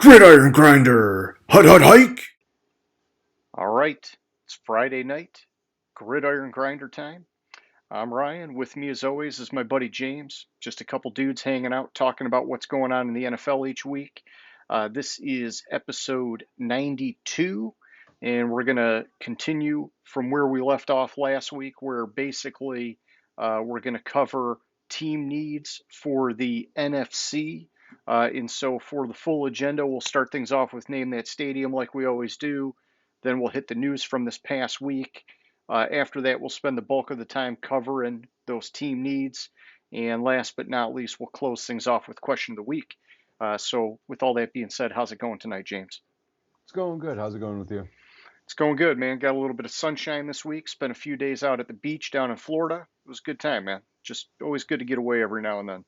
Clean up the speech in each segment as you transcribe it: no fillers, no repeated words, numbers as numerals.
Gridiron Grinder! Hut hut hike! All right, it's Friday night, Gridiron Grinder time. I'm Ryan. With me, as always, is my buddy James. Just a couple dudes hanging out, talking about what's going on in the NFL each week. This is episode 92, and we're going to continue from where we left off last week, where basically we're going to cover team needs for the NFC. And so, for the full agenda, we'll start things off with Name That Stadium like we always do. Then we'll hit the news from this past week. After that, we'll spend the bulk of the time covering those team needs. And last but not least, we'll close things off with question of the week. So, with all that being said, how's it going tonight, James? It's going good. How's it going with you? It's going good, man. Got a little bit of sunshine this week. Spent a few days out at the beach down in Florida. It was a good time, man. Just always good to get away every now and then.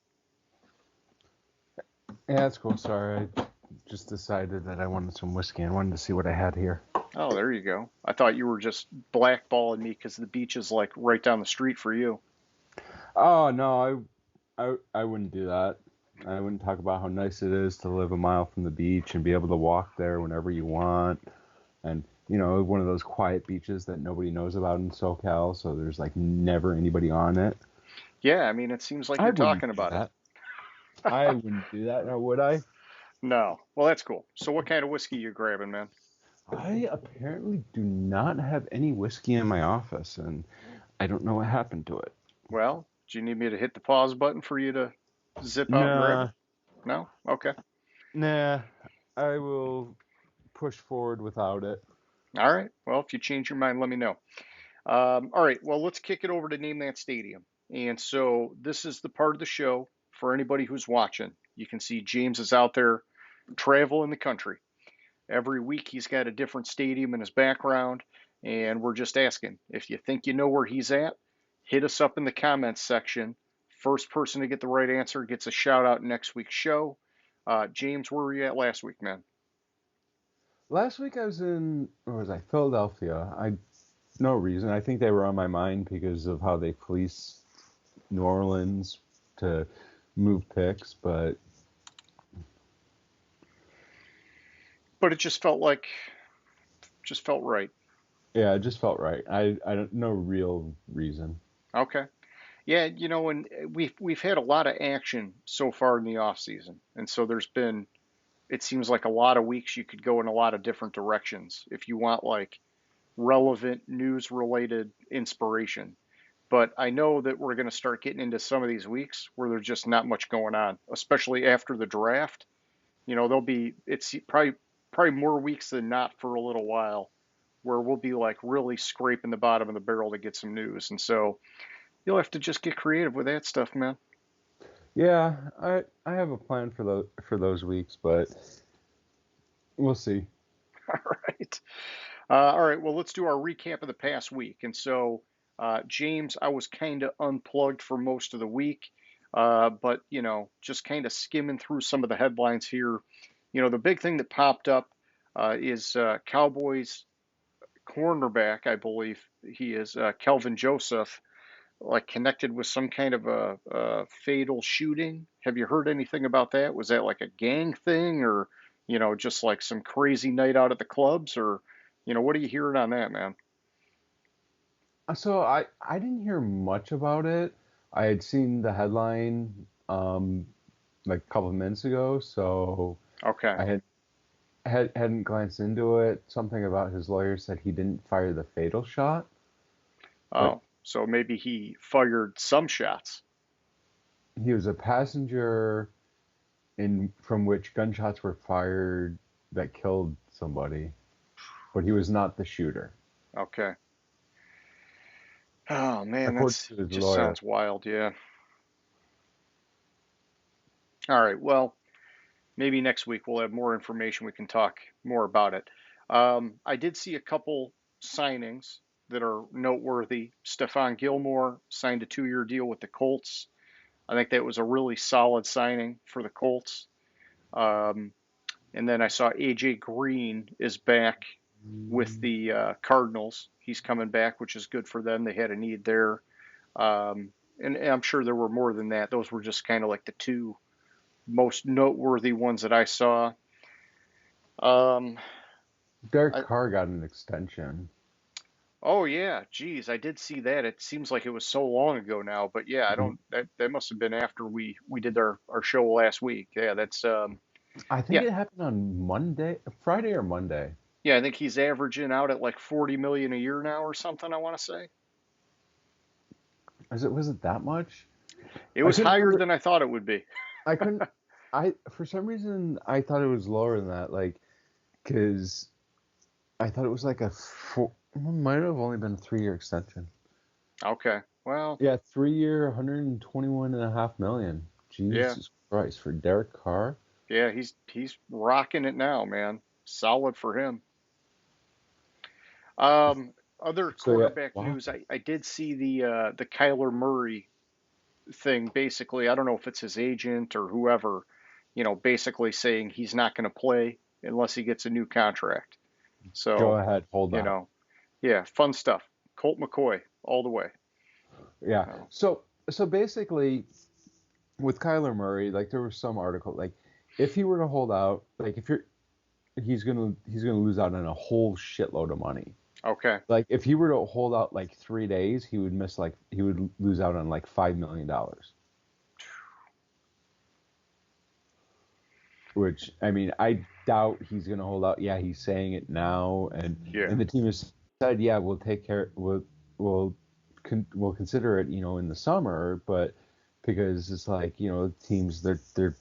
Yeah, it's cool. Sorry, I just decided that I wanted some whiskey. I wanted to see what I had here. Oh, there you go. I thought you were just blackballing me because the beach is like right down the street for you. Oh no, I wouldn't do that. I wouldn't talk about how nice it is to live a mile from the beach and be able to walk there whenever you want. And one of those quiet beaches that nobody knows about in SoCal, so there's like never anybody on it. Yeah, I mean, it seems like I you're wouldn't talking do about it. that. I wouldn't do that. Now, would I? No. Well, that's cool. So, what kind of whiskey you grabbing, man? I apparently do not have any whiskey in my office, and I don't know what happened to it. Well, do you need me to hit the pause button for you to zip out and grab it? Nah, No? Okay. nah. I will push forward without it. All right. Well, if you change your mind, let me know. All right. Well, let's kick it over to Name That Stadium. And so this is the part of the show for anybody who's watching. You can see James is out there traveling the country. Every week he's got a different stadium in his background, and we're just asking if you think you know where he's at, hit us up in the comments section. First person to get the right answer gets a shout out next week's show. James, where were you at last week, man? Last week I was in, where was I? Philadelphia. No reason. I think they were on my mind because of how they fleece New Orleans to move picks, but But it just felt right. yeah, it just felt right. I don't no real reason. Okay. Yeah, and we've had a lot of action so far in the off season, and so there's been it seems like a lot of weeks you could go in a lot of different directions if you want like relevant news related inspiration. But I know that we're going to start getting into some of these weeks where there's just not much going on, especially after the draft. There'll be it's probably more weeks than not for a little while where we'll be like really scraping the bottom of the barrel to get some news. And so you'll have to just get creative with that stuff, man. Yeah, I have a plan for those weeks, but we'll see. All right. All right. Well, let's do our recap of the past week. And so, James, I was kind of unplugged for most of the week, but, just kind of skimming through some of the headlines here. The big thing that popped up is Cowboys cornerback, I believe he is, Kelvin Joseph, like connected with some kind of a fatal shooting. Have you heard anything about that? Was that like a gang thing or, just like some crazy night out at the clubs or, what are you hearing on that, man? So I didn't hear much about it. I had seen the headline like a couple of minutes ago, so Okay. I hadn't glanced into it. Something about his lawyer said he didn't fire the fatal shot, but Oh, so maybe he fired some shots. he was a passenger in from which gunshots were fired that killed somebody, but he was not the shooter, Okay. Oh man, according that's to his just lawyer. sounds wild. Yeah. All right. Well, maybe next week we'll have more information. We can talk more about it. I did see a couple signings that are noteworthy. Stephon Gilmore signed a 2-year deal with the Colts. I think that was a really solid signing for the Colts. Um, and then I saw AJ Green is back with the Cardinals. He's coming back, which is good for them. They had a need there. And I'm sure there were more than that. Those were just kind of like the two most noteworthy ones that I saw. Um, Derek I, Carr got an extension. oh yeah, geez, I did see that. It seems like it was so long ago now, but yeah, I Mhm. don't. That must have been after we did our show last week. Yeah, that's I think yeah, it happened on Monday, Friday or Monday. yeah. I think he's averaging out at like 40 million a year now or something. I want to say Was it that much? it I was couldn't higher remember. than I thought it would be. I couldn't. I for some reason I thought it was lower than that. Like, cause I thought it was like a four. It might have only been a 3-year extension. Okay, well, Yeah, 3-year, 121.5 million. yeah, Jesus Christ, for Derek Carr. yeah. He's rocking it now, man. Solid for him. Other So yeah, quarterback wow. news. I did see the Kyler Murray thing. Basically, I don't know if it's his agent or whoever, basically saying he's not going to play unless he gets a new contract. Go So, ahead, hold you that. know, yeah, fun stuff. Colt McCoy all the way. Yeah. Oh, So basically, with Kyler Murray, like there was some article, like if he were to hold out, like if you're, he's gonna lose out on a whole shitload of money. okay. Like if he were to hold out like 3 days, he would lose out on like $5 million. Which I mean, I doubt he's gonna hold out. Yeah, he's saying it now, Yeah. and the team has said, yeah, we'll take care, we'll we'll consider it, in the summer, but because it's like teams they're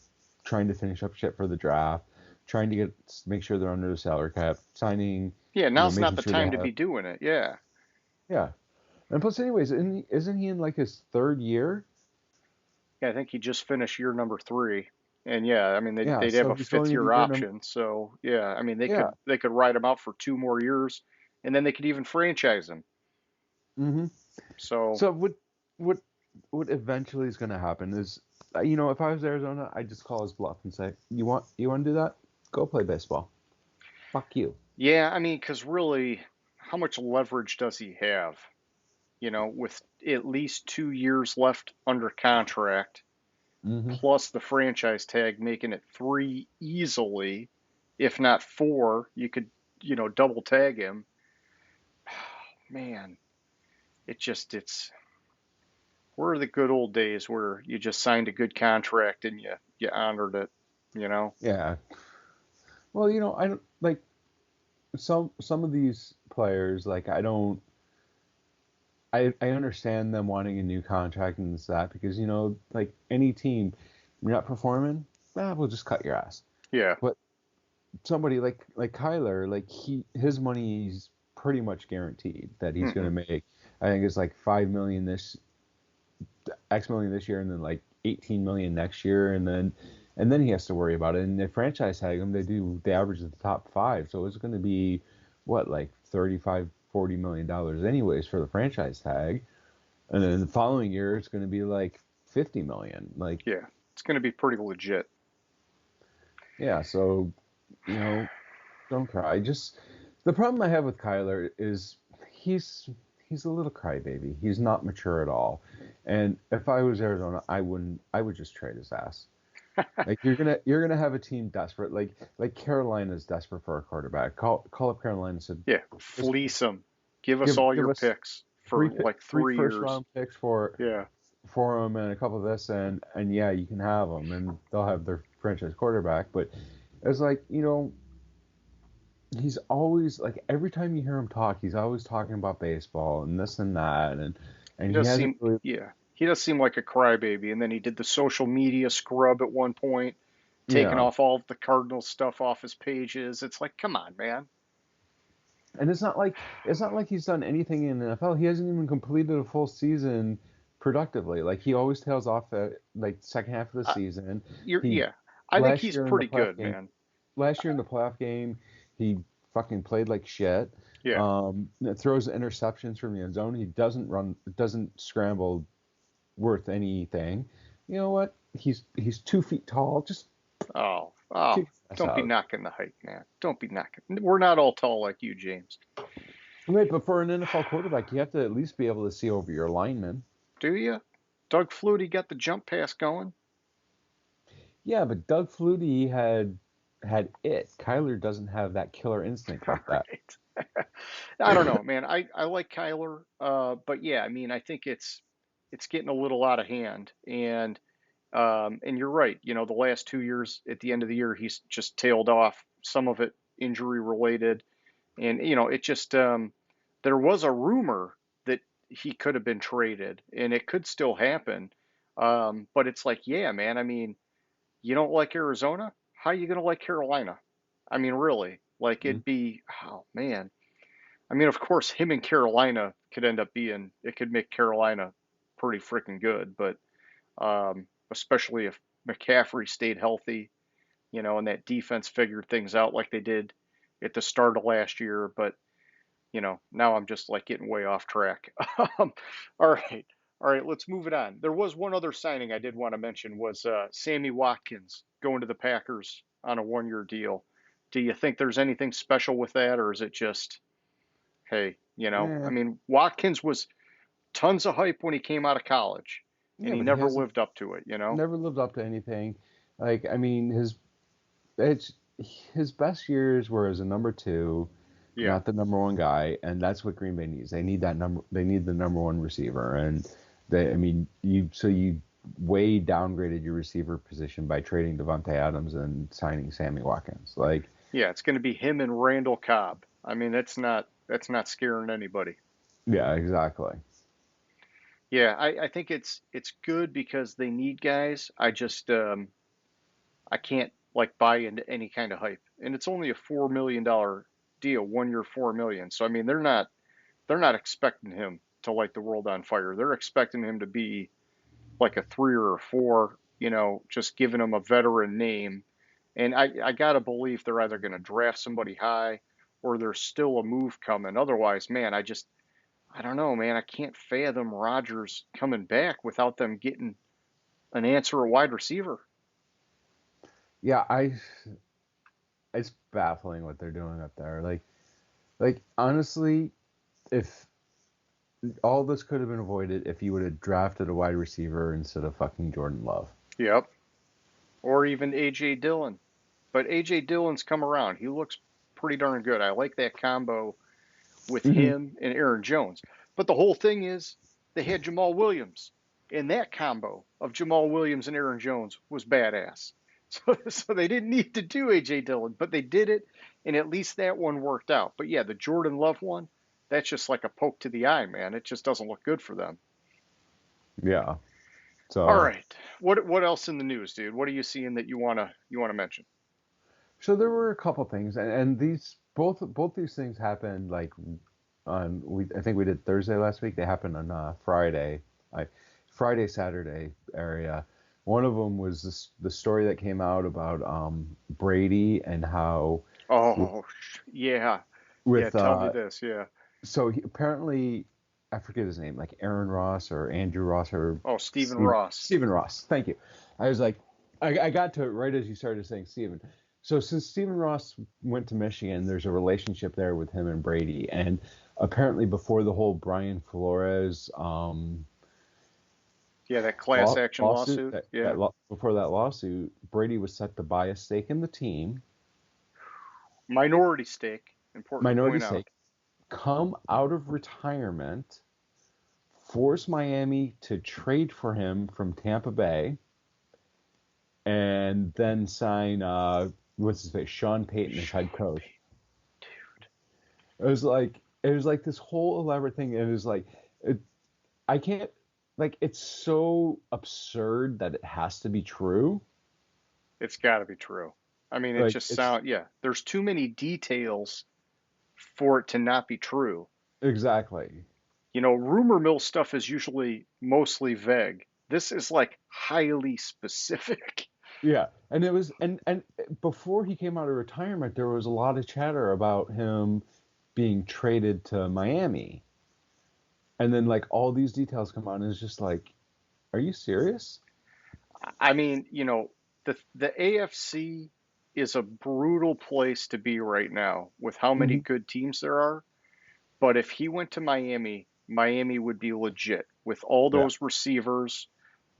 trying to finish up shit for the draft, trying to make sure they're under the salary cap, signing, Yeah, now's not making the sure they time to have be doing it. Yeah. yeah. And plus, anyways, isn't he in like his third year? Yeah, I think he just finished year number three. And yeah, I mean Yeah, they'd have so a he's fifth going into year year number. option. So yeah, I mean Yeah. they could ride him out for 2 more years and then they could even franchise him. hmm So So what what eventually is going to happen is, if I was Arizona, I'd just call his bluff and say, you want to do that? Go play baseball. Fuck you. yeah, I mean, because really, how much leverage does he have? With at least 2 years left under contract, hmm plus the franchise tag, making it three easily, if not four. You could, double tag him. Man, it's where are the good old days where you just signed a good contract and you honored it, you know? Yeah. Well, I don't like some of these players. Like I don't. I understand them wanting a new contract and this that because like any team, you're not performing, we'll just cut your ass. Yeah. But somebody like Kyler, like his money is pretty much guaranteed that he's going Hmm. to make. I think it's like 5 million X million this year, and then like 18 million next year, and then he has to worry about it. And they franchise tag him, they average the top five, so it's going to be what, like 35-40 million dollars anyways for the franchise tag, and then the following year it's going to be like 50 million. Like, Yeah. It's going to be pretty legit. yeah, so you know don't cry. Just the problem I have with Kyler is he's he's a little crybaby. He's not mature at all. And if I was Arizona, I would just trade his ass. Like you're gonna have a team desperate, like Carolina's desperate for a quarterback. Call up Carolina and said, Yeah. just Fleece them. Give us all give your us picks for like three 3 years. first round picks for Yeah. him and a couple of this, and yeah, you can have them, and they'll have their franchise quarterback. But it's like, he's always like, every time you hear him talk, he's always talking about baseball and this and that, He and he does hasn't seem, really. yeah, he does seem like a crybaby. And then he did the social media scrub at one point, taking Yeah, off all of the Cardinals stuff off his pages. It's like, come on, man. and it's not like he's done anything in the NFL. He hasn't even completed a full season productively. Like he always tails off at like second half of the Uh, season. He yeah, I think last he's year in the pretty playoff good, game, man. he fucking played like shit. Yeah, Throws interceptions from the end zone. He doesn't scramble worth anything. You know what? He's 2 feet tall. Just oh, kick his ass don't be out. knocking the height, man. Don't be knocking. We're not all tall like you, James. Right, but for an NFL quarterback, you have to at least be able to see over your linemen. Do you? Doug Flutie got the jump pass going. Yeah, but Doug Flutie had had it. Kyler doesn't have that killer instinct like that. Right. I don't know, man. I like Kyler, but yeah, I mean, I think it's getting a little out of hand, and you're right. You know, the last 2 years, at the end of the year, he's just tailed off. Some of it injury related, and you know, it just there was a rumor that he could have been traded, and it could still happen. But it's like, yeah, man. I mean, you don't like Arizona? How you gonna like Carolina? I mean, really, like Mhm. it'd be, oh man. I mean, of course, him and Carolina could end up being, it could make Carolina pretty freaking good, but especially if McCaffrey stayed healthy, you know, and that defense figured things out like they did at the start of last year. But, you know, now I'm just like getting way off track. Um, all right. All right, let's move it on. There was one other signing I did want to mention was Sammy Watkins going to the Packers on a 1 year deal. Do you think there's anything special with that, or is it just, hey, you know, I Yeah, mean, Watkins was tons of hype when he came out of college, and yeah, he but he never hasn't lived up to it, you know? never lived up to anything. Like, I mean, it's his best years were as a number two, Yeah, not the number one guy, and that's what Green Bay needs. They need that number. They need the number one receiver, and I mean, you way downgraded your receiver position by trading Devontae Adams and signing Sammy Watkins. Like, yeah, it's going to be him and Randall Cobb. I mean, that's not scaring anybody. yeah, exactly. Yeah, I think it's good because they need guys. I can't like buy into any kind of hype, and it's only a $4 million deal, 1 year, 4 million. So I mean, they're not expecting him to light the world on fire. They're expecting him to be like a 3 or 4, you know, just giving him a veteran name. And I gotta believe they're either gonna draft somebody high or there's still a move coming. Otherwise, man, I don't know, man. I can't fathom Rodgers coming back without them getting an answer at wide receiver. Yeah, it's baffling what they're doing up there. Like honestly, if all this could have been avoided if you would have drafted a wide receiver instead of fucking Jordan Love. Yep. Or even AJ Dillon. But AJ Dillon's come around. He looks pretty darn good. I like that combo with Hmm. him and Aaron Jones. But the whole thing is they had Jamal Williams, and that combo of Jamal Williams and Aaron Jones was badass. So they didn't need to do AJ Dillon, but they did it, and at least that one worked out. But yeah, the Jordan Love one, that's just like a poke to the eye, man. It just doesn't look good for them. Yeah. All So right, what else in the news, dude? What are you seeing that you wanna mention? so there were a couple things, and these both these things happened like on I think we did Thursday last week. They happened on Friday, I Friday Saturday area. One of them was the story that came out about Brady and how with, Oh, yeah, yeah. with Tell me this, yeah. so apparently I forget his name, like Aaron Ross or Andrew Ross or Oh, Stephen Ross. Stephen Ross. Thank you. I was like, I got to it right as you started saying Stephen. So since Stephen Ross went to Michigan, there's a relationship there with him and Brady, and apparently before the whole Brian Flores Yeah, that class action lawsuit, lawsuit. Yeah. before that lawsuit, Brady was set to buy a stake in the team, Minority stake, important to minority point out. stake, come out of retirement, force Miami to trade for him from Tampa Bay, and then sign what's his face, Sean Payton as head Sean coach. Payton, dude. It was like this whole elaborate thing. It was like I can't like it's so absurd that it has to be true. It's got to be true. I mean, it Like just it's sound yeah. There's too many details for it to not be true. exactly. You know, rumor mill stuff is usually mostly vague. This is like highly specific. Yeah, and it was and before he came out of retirement, there was a lot of chatter about him being traded to Miami, and then like all these details come out, and it's just like, are you serious? I mean, you know, the AFC is a brutal place to be right now with how many Hmm. good teams there are. But if he went to Miami, Miami would be legit with all Yeah. those receivers,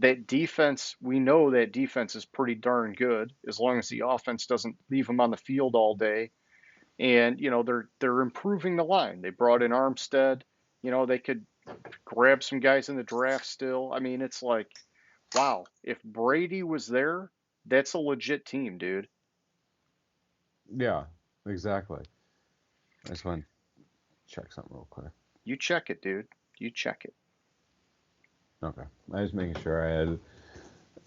that defense, we know that defense is pretty darn good as long as the offense doesn't leave them on the field all day. And they're improving the line. They brought in Armstead. They could grab some guys in the draft still. I mean, it's like, wow, if Brady was there, that's a legit team, dude. Yeah, exactly. I just want to check something real quick. You check it, dude. You check it. Okay. I was making sure I had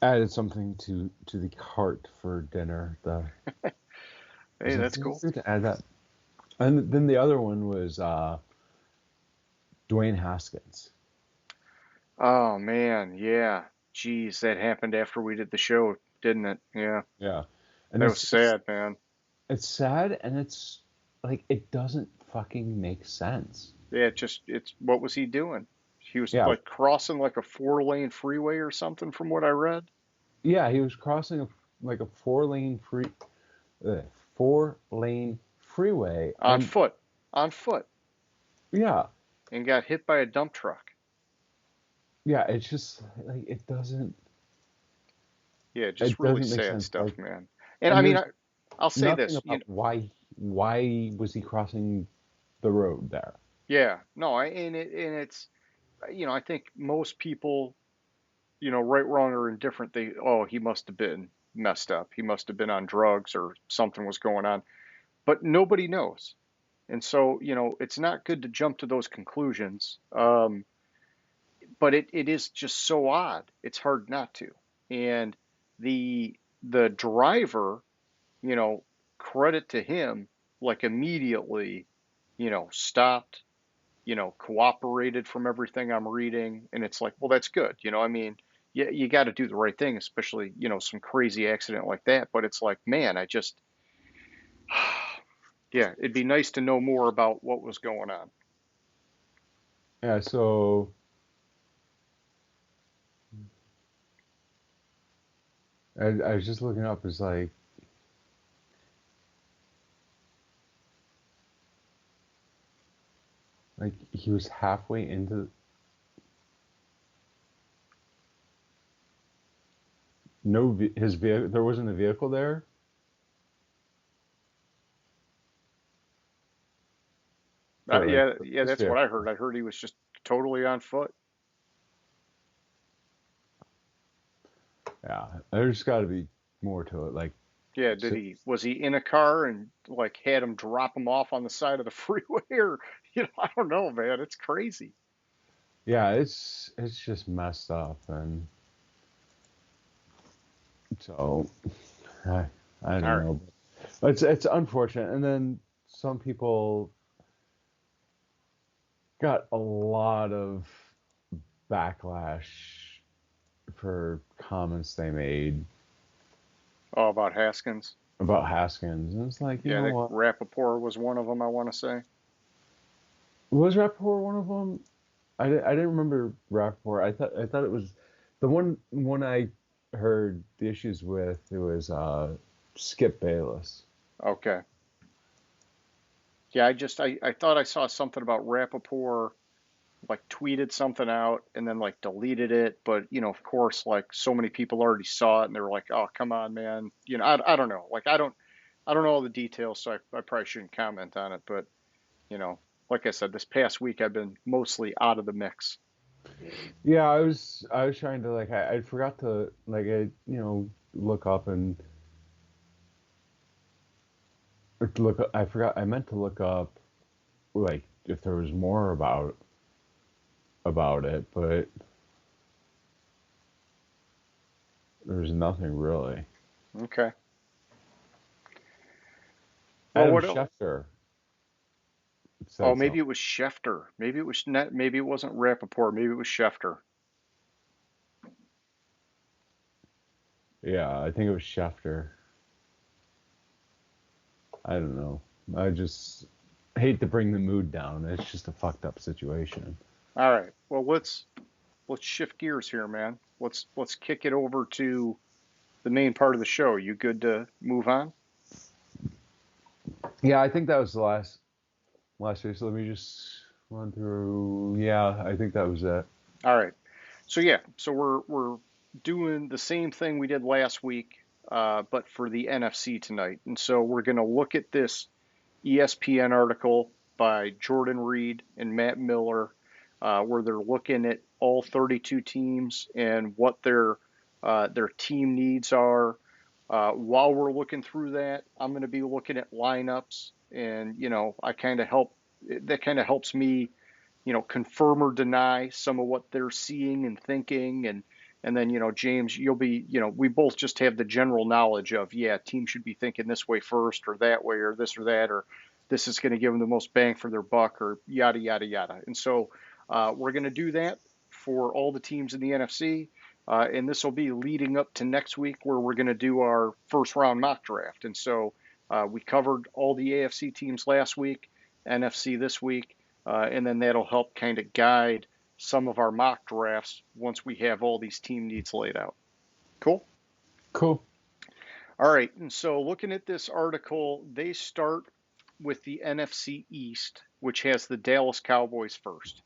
added something to the cart for dinner. Hey, that's cool. To add that. And then the other one was Dwayne Haskins. Oh man, yeah. Geez, that happened after we did the show, didn't it? Yeah. Yeah. And That was sad, man. It's sad, and it's like it doesn't fucking make sense. Yeah, it's what was he doing? He was Yeah. like crossing like a 4-lane freeway or something from what I read. Yeah, he was crossing a 4-lane freeway On foot. On foot. Yeah. And got hit by a dump truck. Yeah, it's just like it doesn't. Yeah, just It really doesn't make sad sense. stuff, Like, man. And I mean, I'll say nothing this. about why was he crossing the road there? Yeah, no, and it's, I think most people, right, wrong, or indifferent, he must have been messed up. He must have been on drugs or something was going on. But nobody knows. And so, it's not good to jump to those conclusions. But it is just so odd. It's hard not to. And the driver, credit to him, like immediately, stopped, cooperated from everything I'm reading. And it's like, well, that's good. I mean, yeah, you got to do the right thing, especially, some crazy accident like that. But it's like, man, yeah, it'd be nice to know more about what was going on. Yeah, so I was just looking up. It's like he was halfway into his vehicle. There wasn't a vehicle there. For, like, Yeah, this that's what vehicle. I heard. I heard he was just totally on foot. Yeah, there's got to be more to it. Like, Yeah, so, was he in a car and like had him drop him off on the side of the freeway or I don't know, man. It's crazy. yeah, it's just messed up, and so I All don't right. know. But it's unfortunate, and then some people got a lot of backlash for comments they made Oh, about Haskins. about Haskins. And it's like, you Yeah, know that what? Rappaport was one of them, I want to say. Was Rappaport one of them? I didn't remember Rappaport. I thought it was the one I heard the issues with. It was Skip Bayless. Okay. Yeah, I thought I saw something about Rappaport like tweeted something out and then like deleted it, but of course, like so many people already saw it and they were like, "Oh, come on, man." I don't know. Like I don't know all the details, so I probably shouldn't comment on it, but you know, like I said, this past week I've been mostly out of the mix. Yeah, I was trying to like I forgot to like look up and I forgot I meant to look up like if there was more about it, but there was nothing really. Okay. Well, Adam what else? Schefter Oh, said maybe something. it was Schefter. Maybe it was net. Maybe it wasn't Rappaport. Maybe it was Schefter. Yeah, I think it was Schefter. I don't know. I just hate to bring the mood down. It's just a fucked up situation. All right. Well, let's shift gears here, man. Let's kick it over to the main part of the show. You good to move on? Yeah, I think that was the last week. So let me just run through. Yeah, I think that was it. All right. So yeah. So we're doing the same thing we did last week, but for the NFC tonight. And so we're going to look at this ESPN article by Jordan Reed and Matt Miller, where they're looking at all 32 teams and what their team needs are. While we're looking through that, I'm going to be looking at lineups, and I kind of help. That kind of helps me, confirm or deny some of what they're seeing and thinking, and then James, you'll be, we both just have the general knowledge of, yeah, team should be thinking this way first or that way or this or that, or this is going to give them the most bang for their buck or yada yada yada. And so we're going to do that for all the teams in the NFC. And this will be leading up to next week where we're going to do our first round mock draft. And so we covered all the AFC teams last week, NFC this week, and then that'll help kind of guide some of our mock drafts once we have all these team needs laid out. Cool? Cool. All right. And so looking at this article, they start with the NFC East, which has the Dallas Cowboys first.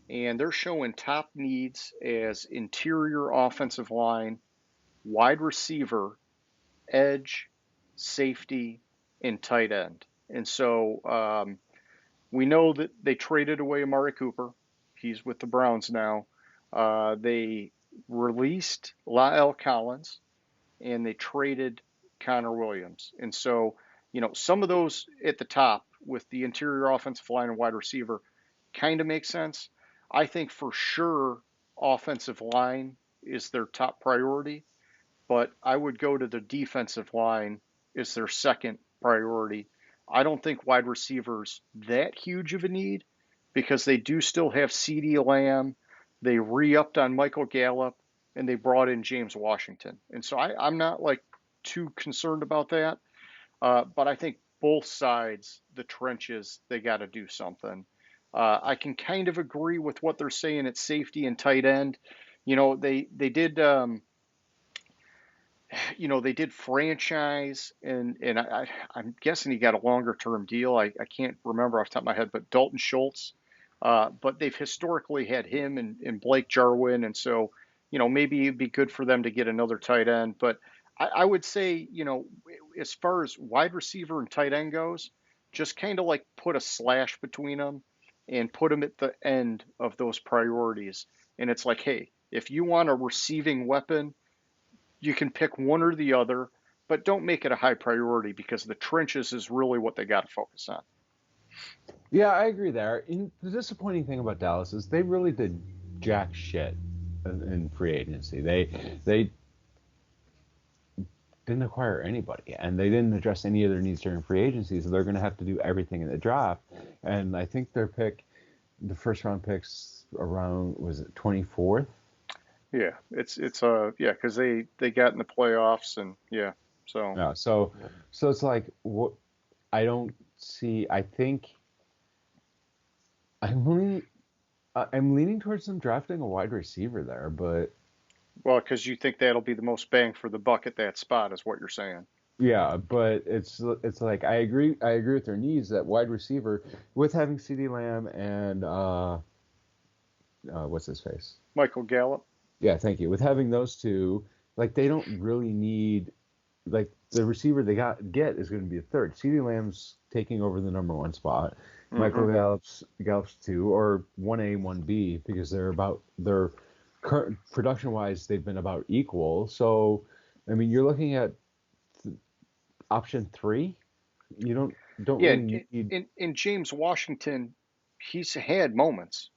And they're showing top needs as interior offensive line, wide receiver, edge, safety, and tight end. And so we know that they traded away Amari Cooper. He's with the Browns now. They released La'el Collins, and they traded Connor Williams. And so, some of those at the top with the interior offensive line and wide receiver kind of makes sense. I think for sure offensive line is their top priority, but I would go to the defensive line as their second priority. I don't think wide receivers that huge of a need because they do still have CeeDee Lamb. They re-upped on Michael Gallup, and they brought in James Washington. And so I'm not like too concerned about that. But I think both sides, the trenches, they got to do something. I can kind of agree with what they're saying at safety and tight end. They did they did franchise, and I'm guessing he got a longer term deal. I can't remember off the top of my head, but Dalton Schultz. But they've historically had him and Blake Jarwin, and so maybe it'd be good for them to get another tight end. But I would say as far as wide receiver and tight end goes, just kind of like put a slash between them and put them at the end of those priorities. And it's like, hey, if you want a receiving weapon, you can pick one or the other, but don't make it a high priority because the trenches is really what they got to focus on. Yeah, I agree there. The disappointing thing about Dallas is they really did jack shit in free agency. They didn't acquire anybody, and they didn't address any of their needs during free agency, so they're going to have to do everything in the draft. And I think the first round picks around, was it 24th? Yeah, it's because they got in the playoffs and so it's like what I don't see. I think I'm leaning towards them drafting a wide receiver there, but well, because you think that'll be the most bang for the buck at that spot is what you're saying. yeah, but it's like I agree with their needs, that wide receiver with having CeeDee Lamb and what's his face? Michael Gallup. Yeah, thank you. With having those two, like they don't really need, like the receiver they get is going to be a third. CeeDee Lamb's taking over the number one spot. Mm-hmm. Michael Gallup's 2 or 1A, 1B because they're current production wise they've been about equal. So I mean you're looking at option 3. You don't really need. In James Washington, he's had moments,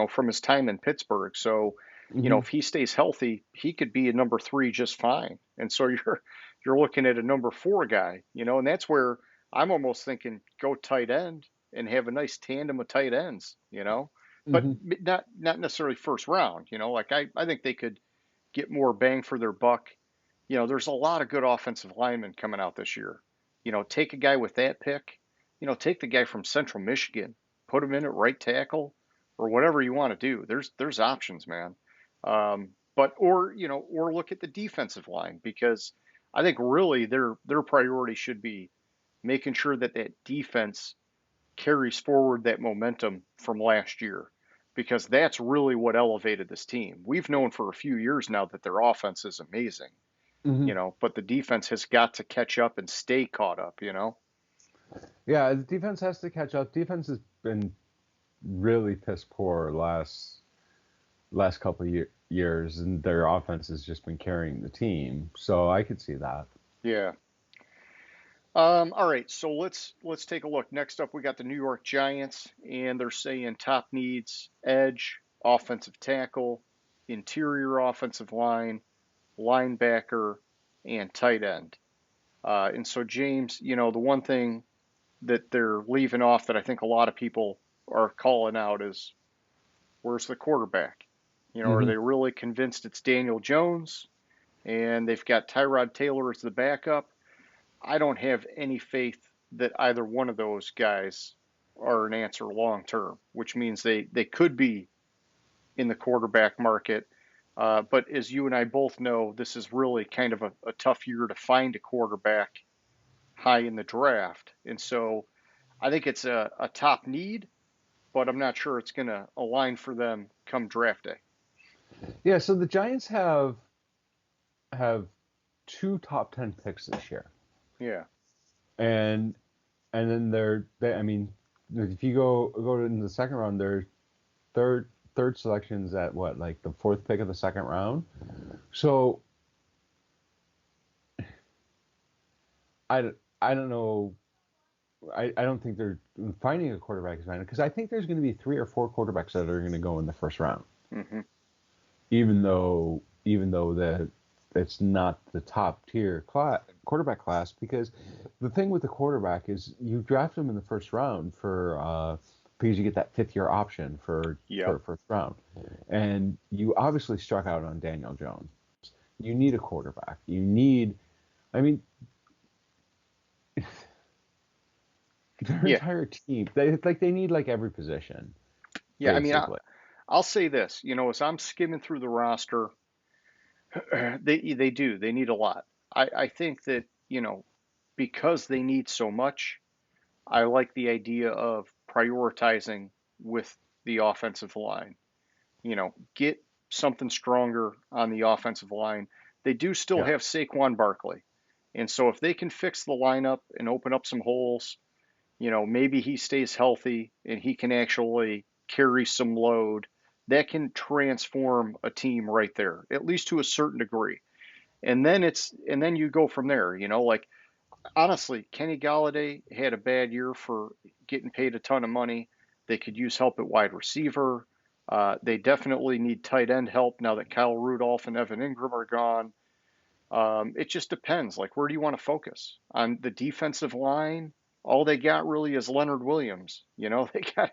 from his time in Pittsburgh. So. If he stays healthy, he could be a number 3 just fine. And so you're looking at a number 4 guy, and that's where I'm almost thinking go tight end and have a nice tandem of tight ends, but not necessarily first round, like I think they could get more bang for their buck. There's a lot of good offensive linemen coming out this year. Take a guy with that pick, take the guy from Central Michigan, put him in at right tackle or whatever you want to do. There's options, man. Or look at the defensive line because I think really their priority should be making sure that defense carries forward that momentum from last year. because that's really what elevated this team. We've known for a few years now that their offense is amazing, Hmm. but the defense has got to catch up and stay caught up. Yeah, the defense has to catch up. Defense has been really piss poor last couple of years, and their offense has just been carrying the team. So I could see that. Yeah. All right, so let's take a look. Next up, we got the New York Giants, and they're saying top needs: edge, offensive tackle, interior offensive line, linebacker, and tight end. And so, James, the one thing that they're leaving off that I think a lot of people are calling out is, where's the quarterback? Are Hmm. they really convinced it's Daniel Jones and they've got Tyrod Taylor as the backup? I don't have any faith that either one of those guys are an answer long term, which means they could be in the quarterback market. But as you and I both know, this is really kind of a tough year to find a quarterback high in the draft. And so I think it's a top need, but I'm not sure it's going to align for them come draft day. Yeah, so the Giants have two top 10 picks this year, Yeah. and then I mean, if you go into the second round, their third selections at what, like the fourth pick of the second round. So I don't know. I don't think they're finding a quarterback is fine, because I think there's going to be 3 or 4 quarterbacks that are going to go in the first round, Hmm. even though that it's not the top tier quarterback class, because the thing with the quarterback is you draft them in the first round because you get that 5th-year option for Yep. first round, and you obviously struck out on Daniel Jones. You need a quarterback. I mean, their Yeah. entire team, they need like every position Yeah. I mean, basically. I'll say this, as I'm skimming through the roster, they do. They need a lot. I think that, because they need so much, I like the idea of prioritizing with the offensive line. Get something stronger on the offensive line. They do still Yeah. have Saquon Barkley. And so if they can fix the lineup and open up some holes, maybe he stays healthy and he can actually carry some load, that can transform a team right there, at least to a certain degree. And then you go from there, like honestly, Kenny Galladay had a bad year for getting paid a ton of money. They could use help at wide receiver. They definitely need tight end help now that Kyle Rudolph and Evan Ingram are gone. It just depends. Like, where do you want to focus? On the defensive line? All they got really is Leonard Williams. They got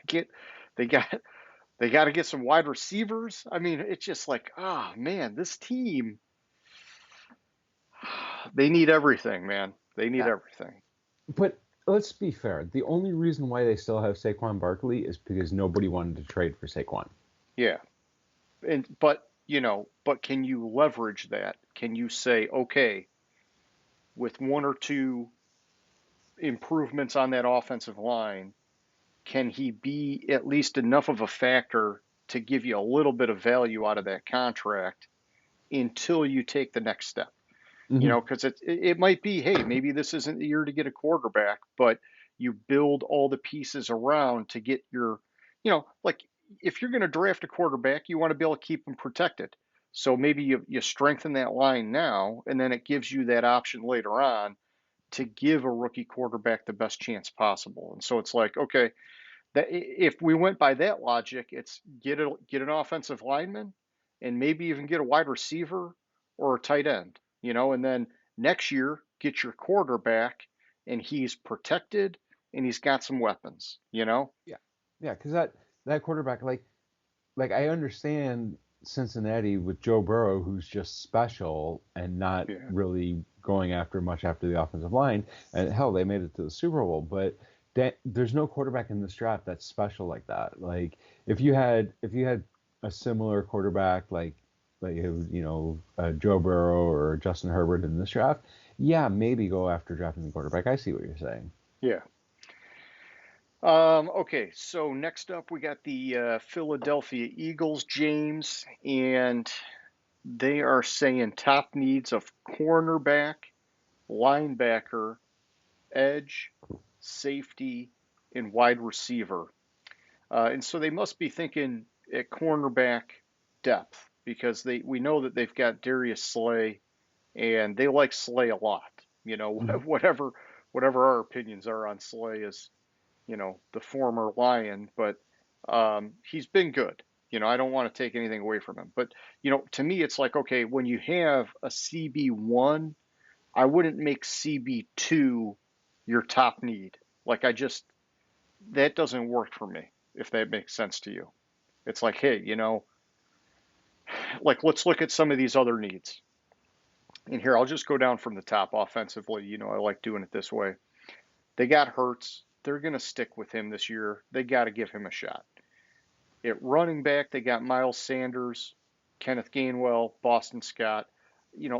they got to get some wide receivers. I mean, it's just like, man, this team, they need everything, man. They need Yeah. everything. But let's be fair. The only reason why they still have Saquon Barkley is because nobody wanted to trade for Saquon. Yeah. But can you leverage that? Can you say, okay, with one or two improvements on that offensive line, can he be at least enough of a factor to give you a little bit of value out of that contract until you take the next step? Hmm. Because it might be, hey, maybe this isn't the year to get a quarterback, but you build all the pieces around to get like if you're going to draft a quarterback, you want to be able to keep them protected. So maybe you strengthen that line now, and then it gives you that option later on to give a rookie quarterback the best chance possible. And so it's like, okay, that if we went by that logic, it's get an offensive lineman and maybe even get a wide receiver or a tight end, and then next year get your quarterback and he's protected and he's got some weapons. Yeah. Yeah, because that quarterback, like I understand Cincinnati with Joe Burrow, who's just special and not Yeah. really going after much after the offensive line. And hell, they made it to the Super Bowl, but there's no quarterback in this draft that's special like that. Like if you had a similar quarterback like Joe Burrow or Justin Herbert in this draft, yeah, maybe go after drafting the quarterback. I see what you're saying. Yeah. Okay, so next up we got the Philadelphia Eagles, James, and they are saying top needs of cornerback, linebacker, edge, safety, and wide receiver. And so they must be thinking at cornerback depth because we know that they've got Darius Slay and they like Slay a lot. You know, Mhm. whatever our opinions are on Slay is, the former Lion, but he's been good. I don't want to take anything away from him, but to me, it's like, okay, when you have a CB1, I wouldn't make CB2 your top need. Like that doesn't work for me, if that makes sense to you. It's like, hey, like let's look at some of these other needs. And here, I'll just go down from the top offensively. I like doing it this way. They got Hurts. They're going to stick with him this year. They got to give him a shot. At running back, they got Miles Sanders, Kenneth Gainwell, Boston Scott.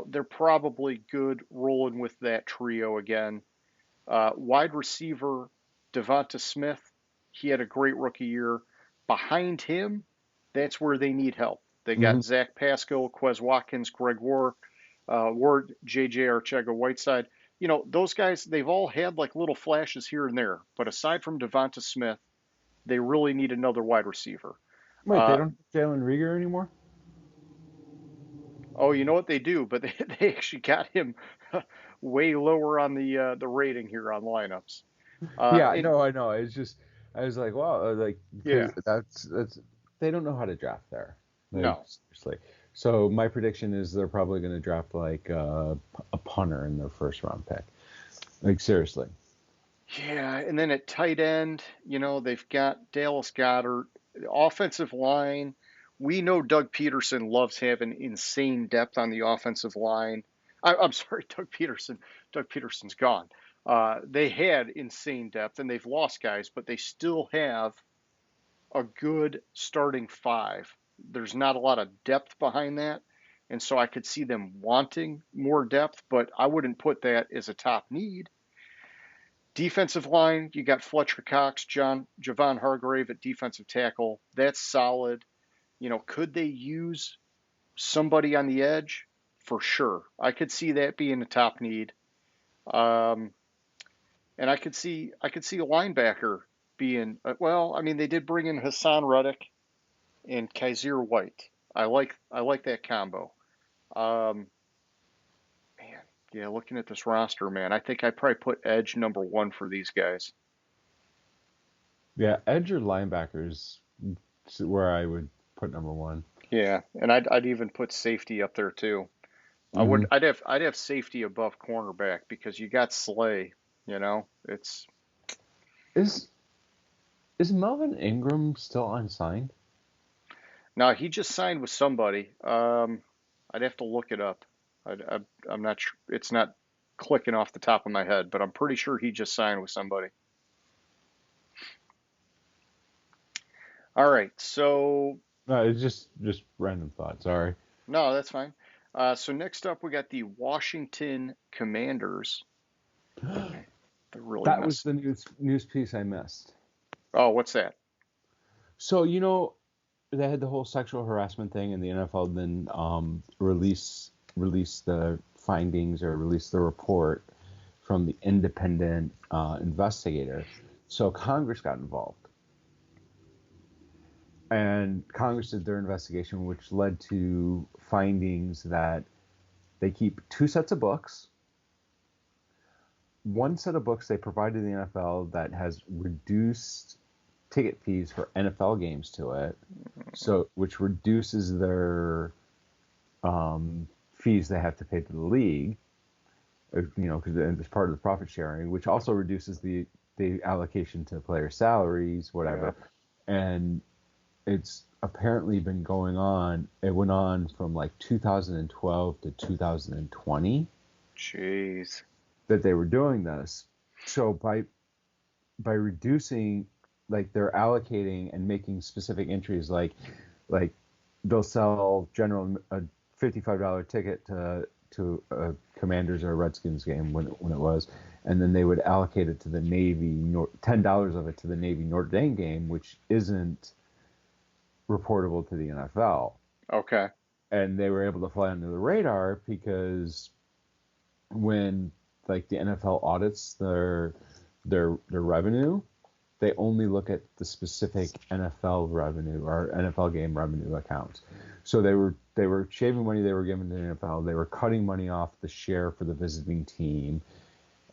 They're probably good rolling with that trio again. Wide receiver, Devonta Smith. He had a great rookie year. Behind him, that's where they need help. They got Mhm. Zach Pascal, Quez Watkins, Greg Ward, J.J. Arcega-Whiteside. Those guys, they've all had like little flashes here and there. But aside from Devonta Smith, they really need another wide receiver. Wait, they Uh, don't have Jalen Rieger anymore? oh, you know what they do, but they actually got him way lower on the rating here on lineups. Yeah, And no, I know. It's just I was like, wow, like yeah, because that's they don't know how to draft there. Like no. seriously. So my prediction is they're probably going to draft like a punter in their first round pick. Like seriously. Yeah, and then at tight end, they've got Dallas Goedert. Offensive line, we know Doug Peterson loves having insane depth on the offensive line. I'm sorry, Doug Peterson. Doug Peterson's gone. They had insane depth, and they've lost guys, but they still have a good starting five. There's not a lot of depth behind that, and so I could see them wanting more depth, but I wouldn't put that as a top need. Defensive line, you got Fletcher Cox, Javon Hargrave at defensive tackle. That's solid. Could they use somebody on the edge? For sure. I could see that being a top need. Um, and I could see a linebacker being well, I mean they did bring in Hassan Reddick and Kaiser White. I like that combo. Um, man, yeah, looking at this roster, man, I think I probably put edge number one for these guys. Yeah, edge or linebackers is where I would put number one. Yeah, and I'd even put safety up there too. I Hmm. would I'd have safety above cornerback because you got Slay. It's Is is Melvin Ingram still unsigned? now he just signed with somebody. I'd have to look it up. I'm not sure. It's not clicking off the top of my head, but I'm pretty sure he just signed with somebody. All right, so No, it's just random thought. Sorry. no, that's fine. So next up we got the Washington Commanders. Man, they're really That was messed. the news piece I missed. Oh, what's that? So they had the whole sexual harassment thing, and the NFL then release the findings or release the report from the independent investigator. So Congress got involved, and Congress did their investigation, which led to findings that they keep two sets of books. One set of books they provided the NFL that has reduced ticket fees for NFL games to it, so which reduces their fees they have to pay to the league, because it's part of the profit sharing, which also reduces the allocation to player salaries, Yeah. whatever. And it's apparently been going on. It went on from like 2012 to 2020 Jeez. that they were doing this. So by reducing, like they're allocating and making specific entries, like they'll sell general a $55 ticket to a Commanders or a Redskins game when it was, and then they would allocate it to the Navy, $10 of it to the Navy Notre Dame game, which isn't reportable to the NFL. Okay. And they were able to fly under the radar because when like the NFL audits their revenue, they only look at the specific NFL revenue or NFL game revenue accounts. So they were shaving money they were giving to the NFL. They were cutting money off the share for the visiting team,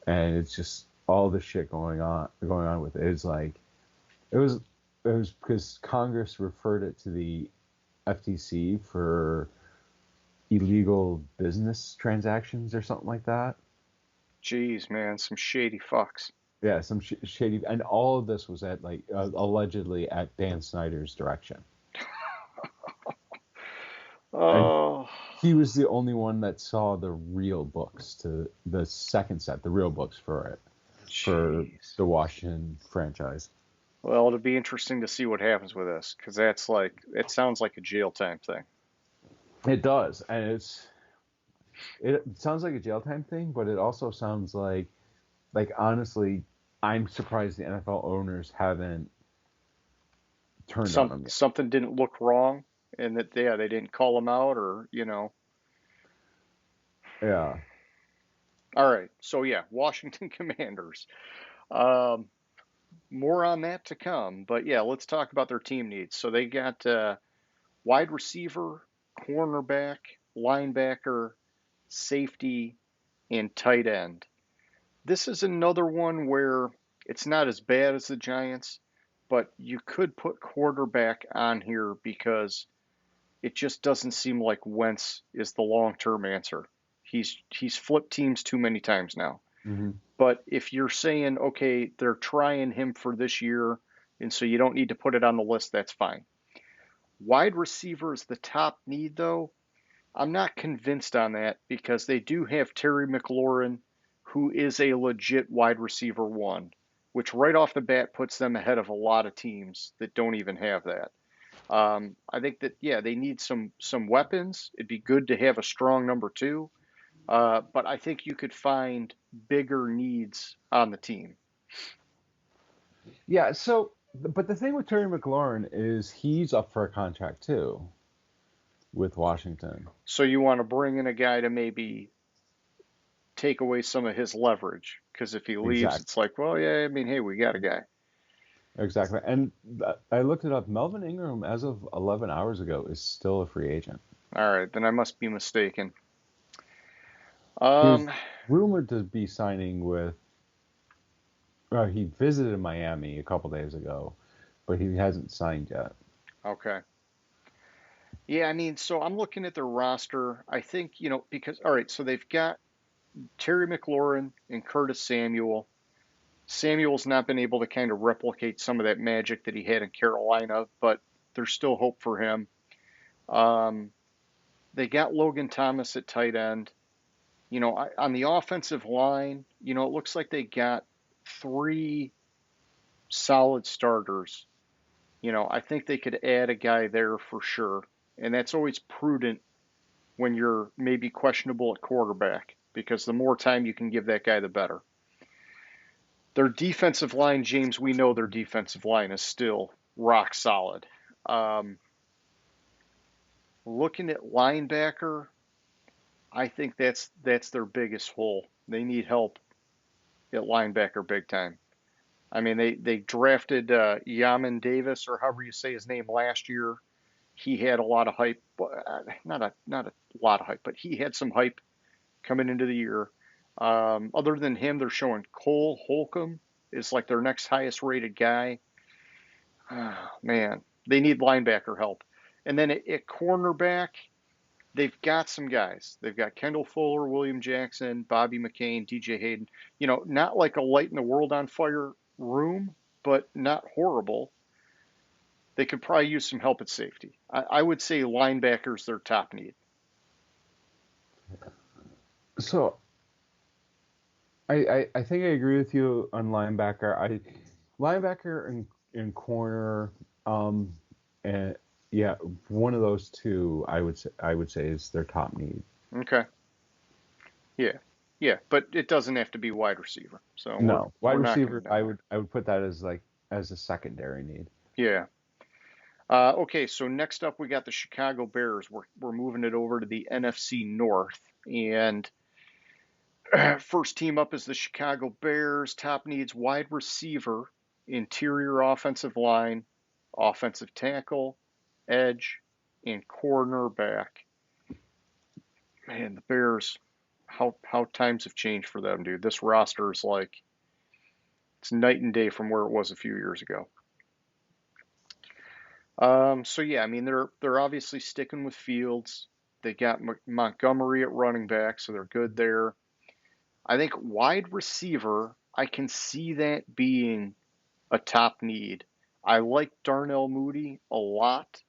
and it's just all the shit going on with it. It's like it was because Congress referred it to the FTC for illegal business transactions or something like that. Jeez, man, some shady fucks. Yeah, some shady, and all of this was at like allegedly at Dan Snyder's direction. And Oh, he was the only one that saw the real books to the second set, the real books for it, for jeez. the Washington franchise. Well, it'll be interesting to see what happens with this, because that's like, it sounds like a jail time thing. It does, and it sounds like a jail time thing, but it also sounds like honestly, I'm surprised the NFL owners haven't turned on him yet. Something didn't look wrong, and that they didn't call him out, or Yeah. All right, so yeah, Washington Commanders. Um, More on that to come, but yeah, let's talk about their team needs. So they got wide receiver, cornerback, linebacker, safety, and tight end. This is another one where it's not as bad as the Giants, but you could put quarterback on here because it just doesn't seem like Wentz is the long-term answer. He's flipped teams too many times now. Mm-hmm. But if you're saying, okay, they're trying him for this year, and so you don't need to put it on the list, that's fine. Wide receiver is the top need, though. I'm not convinced on that because they do have Terry McLaurin, who is a legit wide receiver one, which right off the bat puts them ahead of a lot of teams that don't even have that. I think that yeah, they need some weapons. It'd be good to have a strong number two, but I think you could find bigger needs on the team. Yeah. So, but the thing with Terry McLaurin is he's up for a contract too with Washington. So you want to bring in a guy to maybe take away some of his leverage because if he leaves, Exactly. it's like, well, yeah, I mean, hey, we got a guy. Exactly. And I looked it up. Melvin Ingram, as of 11 hours ago, is still a free agent. All right, then I must be mistaken. He's Um, rumored to be signing with. He visited Miami a couple days ago, but he hasn't signed yet. okay. Yeah, I mean, so I'm looking at their roster. I think, because, all right, so they've got Terry McLaurin and Curtis Samuel. Samuel's not been able to kind of replicate some of that magic that he had in Carolina, but there's still hope for him. Um, they got Logan Thomas at tight end. On the offensive line, it looks like they got three solid starters. I think they could add a guy there for sure. And that's always prudent when you're maybe questionable at quarterback because the more time you can give that guy, the better. Their defensive line, James, we know their defensive line is still rock solid. Um, Looking at linebacker, I think that's their biggest hole. They need help at linebacker big time. I mean, they drafted Yamin Davis or however you say his name last year. He had a lot of hype, not a lot of hype, but he had some hype coming into the year. Other than him, they're showing Cole Holcomb is like their next highest rated guy. Oh, man, they need linebacker help. And then at cornerback, they've got some guys. They've got Kendall Fuller, William Jackson, Bobby McCain, DJ Hayden. Not like a light in the world on fire room, but not horrible. They could probably use some help at safety. I would say linebackers their top need. So I think I agree with you on linebacker. Linebacker and corner, and yeah, one of those two I would say is their top need. Okay. Yeah. Yeah, but it doesn't have to be wide receiver. So No, wide we're knocking receiver, it down there. I would put that as like as a secondary need. Yeah. Okay, so next up we got the Chicago Bears. We're moving it over to the NFC North, and first team up is the Chicago Bears. Top needs wide receiver, interior offensive line, offensive tackle, edge, and cornerback. Man, the Bears, how times have changed for them, dude. This roster is like it's night and day from where it was a few years ago. So yeah, I mean they're obviously sticking with Fields. They got Montgomery at running back, so they're good there. I think wide receiver, I can see that being a top need. I like Darnell Mooney a lot,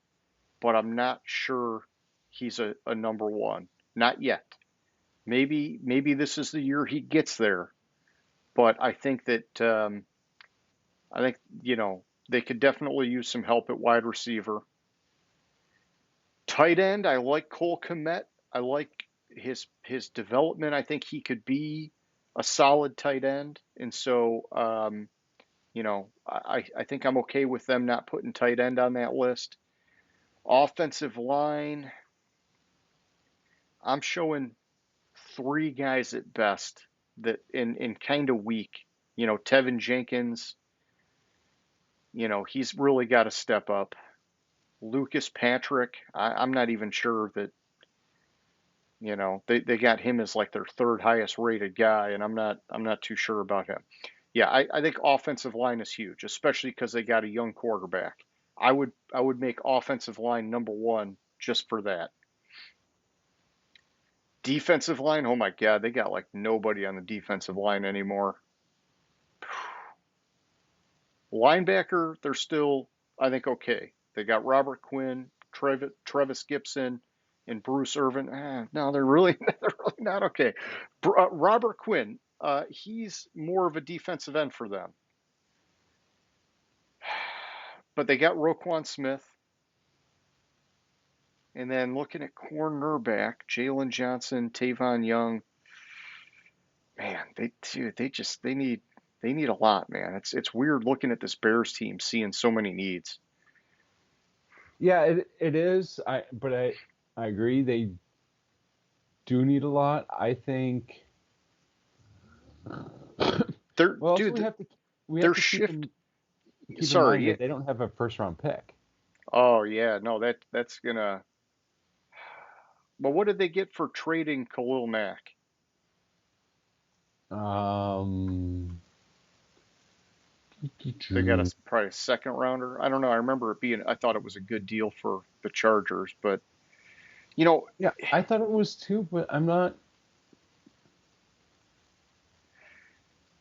but I'm not sure he's a number one. Not yet. Maybe this is the year he gets there, but I think that I think they could definitely use some help at wide receiver. Tight end, I like Cole Kmet. I like his development. I think he could be a solid tight end, and so I think I'm okay with them not putting tight end on that list. Offensive line, I'm showing three guys at best that in kind of weak. Tevin Jenkins, he's really got to step up. Lucas Patrick, I'm not even sure that, they got him as like their third highest rated guy, and I'm not too sure about him. Yeah, I think offensive line is huge, especially because they got a young quarterback. I would make offensive line number one just for that. Defensive line, oh my God, they got like nobody on the defensive line anymore. Linebacker, they're still, I think, okay. They got Robert Quinn, Trevis Gibson, and Bruce Irvin. No, they're really they're really not okay. Robert Quinn, he's more of a defensive end for them. But they got Roquan Smith, and then looking at cornerback, Jalen Johnson, Tavon Young. Man, they need a lot, man. It's weird looking at this Bears team, seeing so many needs. Yeah, it is. I agree. They do need a lot. I think. They're Well, also dude, we they're have to shift. keep in Sorry, mind yeah. that they don't have a first round pick. Oh yeah, no, that's gonna. But what did they get for trading Khalil Mack? Um, They got probably a second rounder. I don't know. I remember it being. I thought it was a good deal for the Chargers, but you know, yeah, I thought it was too, but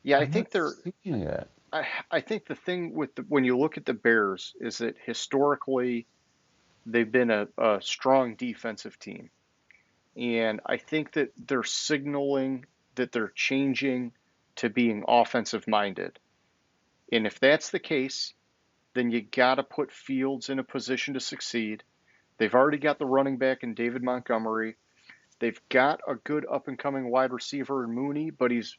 yeah, I I'm think not they're. seeing it. I think the thing with when you look at the Bears is that historically they've been a strong defensive team, and I think that they're signaling that they're changing to being offensive minded. And if that's the case, then you got to put Fields in a position to succeed. They've already got the running back in David Montgomery. They've got a good up and coming wide receiver in Mooney, but he's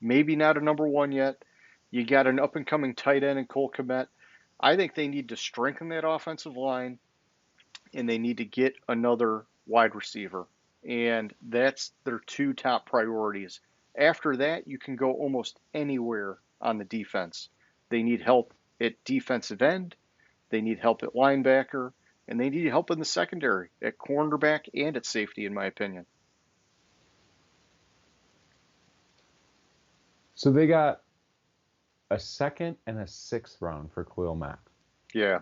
maybe not a number one yet. You got an up and coming tight end in Cole Kmet. I think they need to strengthen that offensive line, and they need to get another wide receiver. And that's their two top priorities. After that, you can go almost anywhere on the defense. They need help at defensive end, they need help at linebacker, and they need help in the secondary at cornerback and at safety, in my opinion. So they got a second and a sixth round for Khalil Mack. Yeah.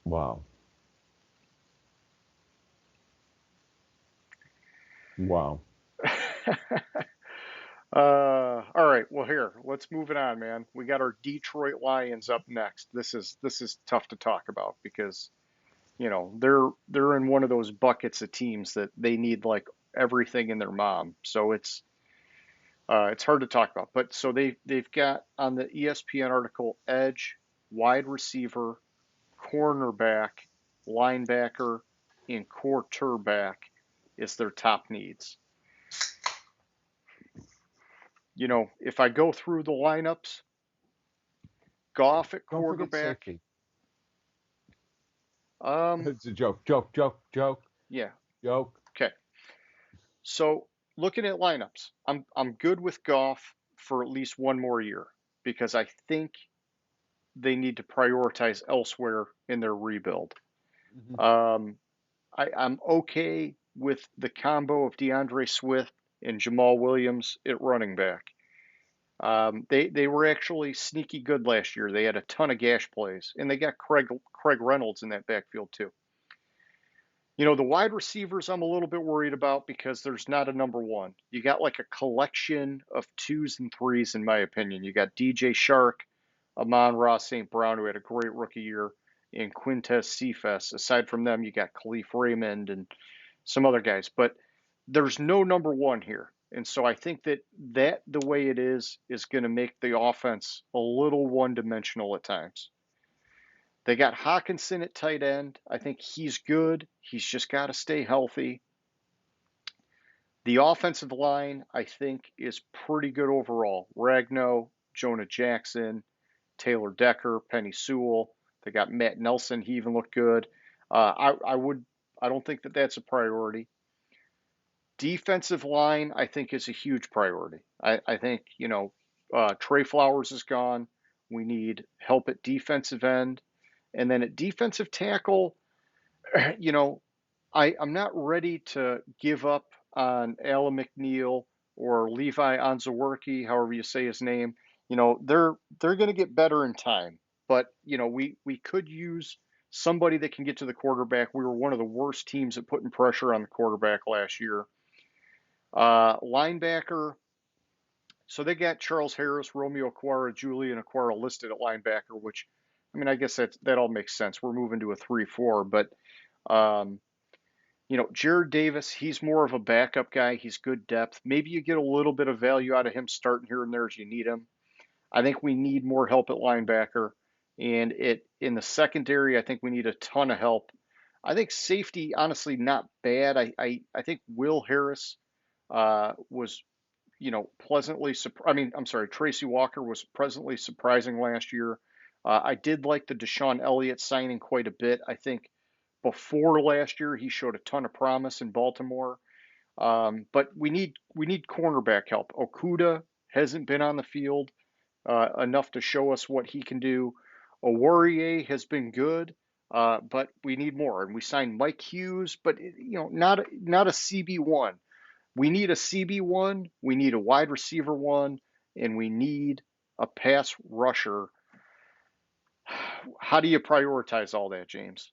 Wow. Wow. All right. Well, here, let's move it on, man. We got our Detroit Lions up next. This is tough to talk about because they're in one of those buckets of teams that they need like everything in their mom. So it's hard to talk about. But so they've got on the ESPN article edge, wide receiver, cornerback, linebacker, and quarterback is their top needs. if I go through the lineups, Goff at Don't forget quarterback. safety. Um, It's a joke. yeah. Joke. Okay. So looking at lineups, I'm good with Goff for at least one more year because I think they need to prioritize elsewhere in their rebuild. Mm-hmm. I'm okay with the combo of DeAndre Swift and Jamal Williams at running back. They were actually sneaky good last year. They had a ton of gash plays, and they got Craig Reynolds in that backfield too. The wide receivers I'm a little bit worried about because there's not a number one. You got like a collection of twos and threes, in my opinion. You got DJ Shark, Amon-Ra St. Brown, who had a great rookie year, and Quintez Cephas. Aside from them, you got Khalif Raymond and some other guys. But there's no number one here. And so I think that the way it is going to make the offense a little one-dimensional at times. They got Hawkinson at tight end. I think he's good. He's just got to stay healthy. The offensive line, I think, is pretty good overall. Ragnow, Jonah Jackson, Taylor Decker, Penny Sewell. They got Matt Nelson. He even looked good. I don't think that that's a priority. Defensive line, I think, is a huge priority. I think, Trey Flowers is gone. We need help at defensive end. And then at defensive tackle, I'm not ready to give up on Alan McNeil or Levi Onzawerki, however you say his name. They're going to get better in time, but we could use somebody that can get to the quarterback. We were one of the worst teams at putting pressure on the quarterback last year. Linebacker. So they got Charles Harris, Romeo Okwara, Julian Okwara listed at linebacker, which, I guess that all makes sense. We're moving to a 3-4, but um, Jared Davis, he's more of a backup guy. He's good depth. Maybe you get a little bit of value out of him starting here and there as you need him. I think we need more help at linebacker. And in the secondary, I think we need a ton of help. I think safety, honestly, not bad. I think Will Harris was, pleasantly surprised. I'm sorry, Tracy Walker was pleasantly surprising last year. I did like the Deshaun Elliott signing quite a bit. I think before last year, he showed a ton of promise in Baltimore. But we need cornerback help. Okuda hasn't been on the field enough to show us what he can do. Oruwariye has been good, but we need more. And we signed Mike Hughes, but not a CB1. We need a CB1. We need a wide receiver one, and we need a pass rusher. How do you prioritize all that, James?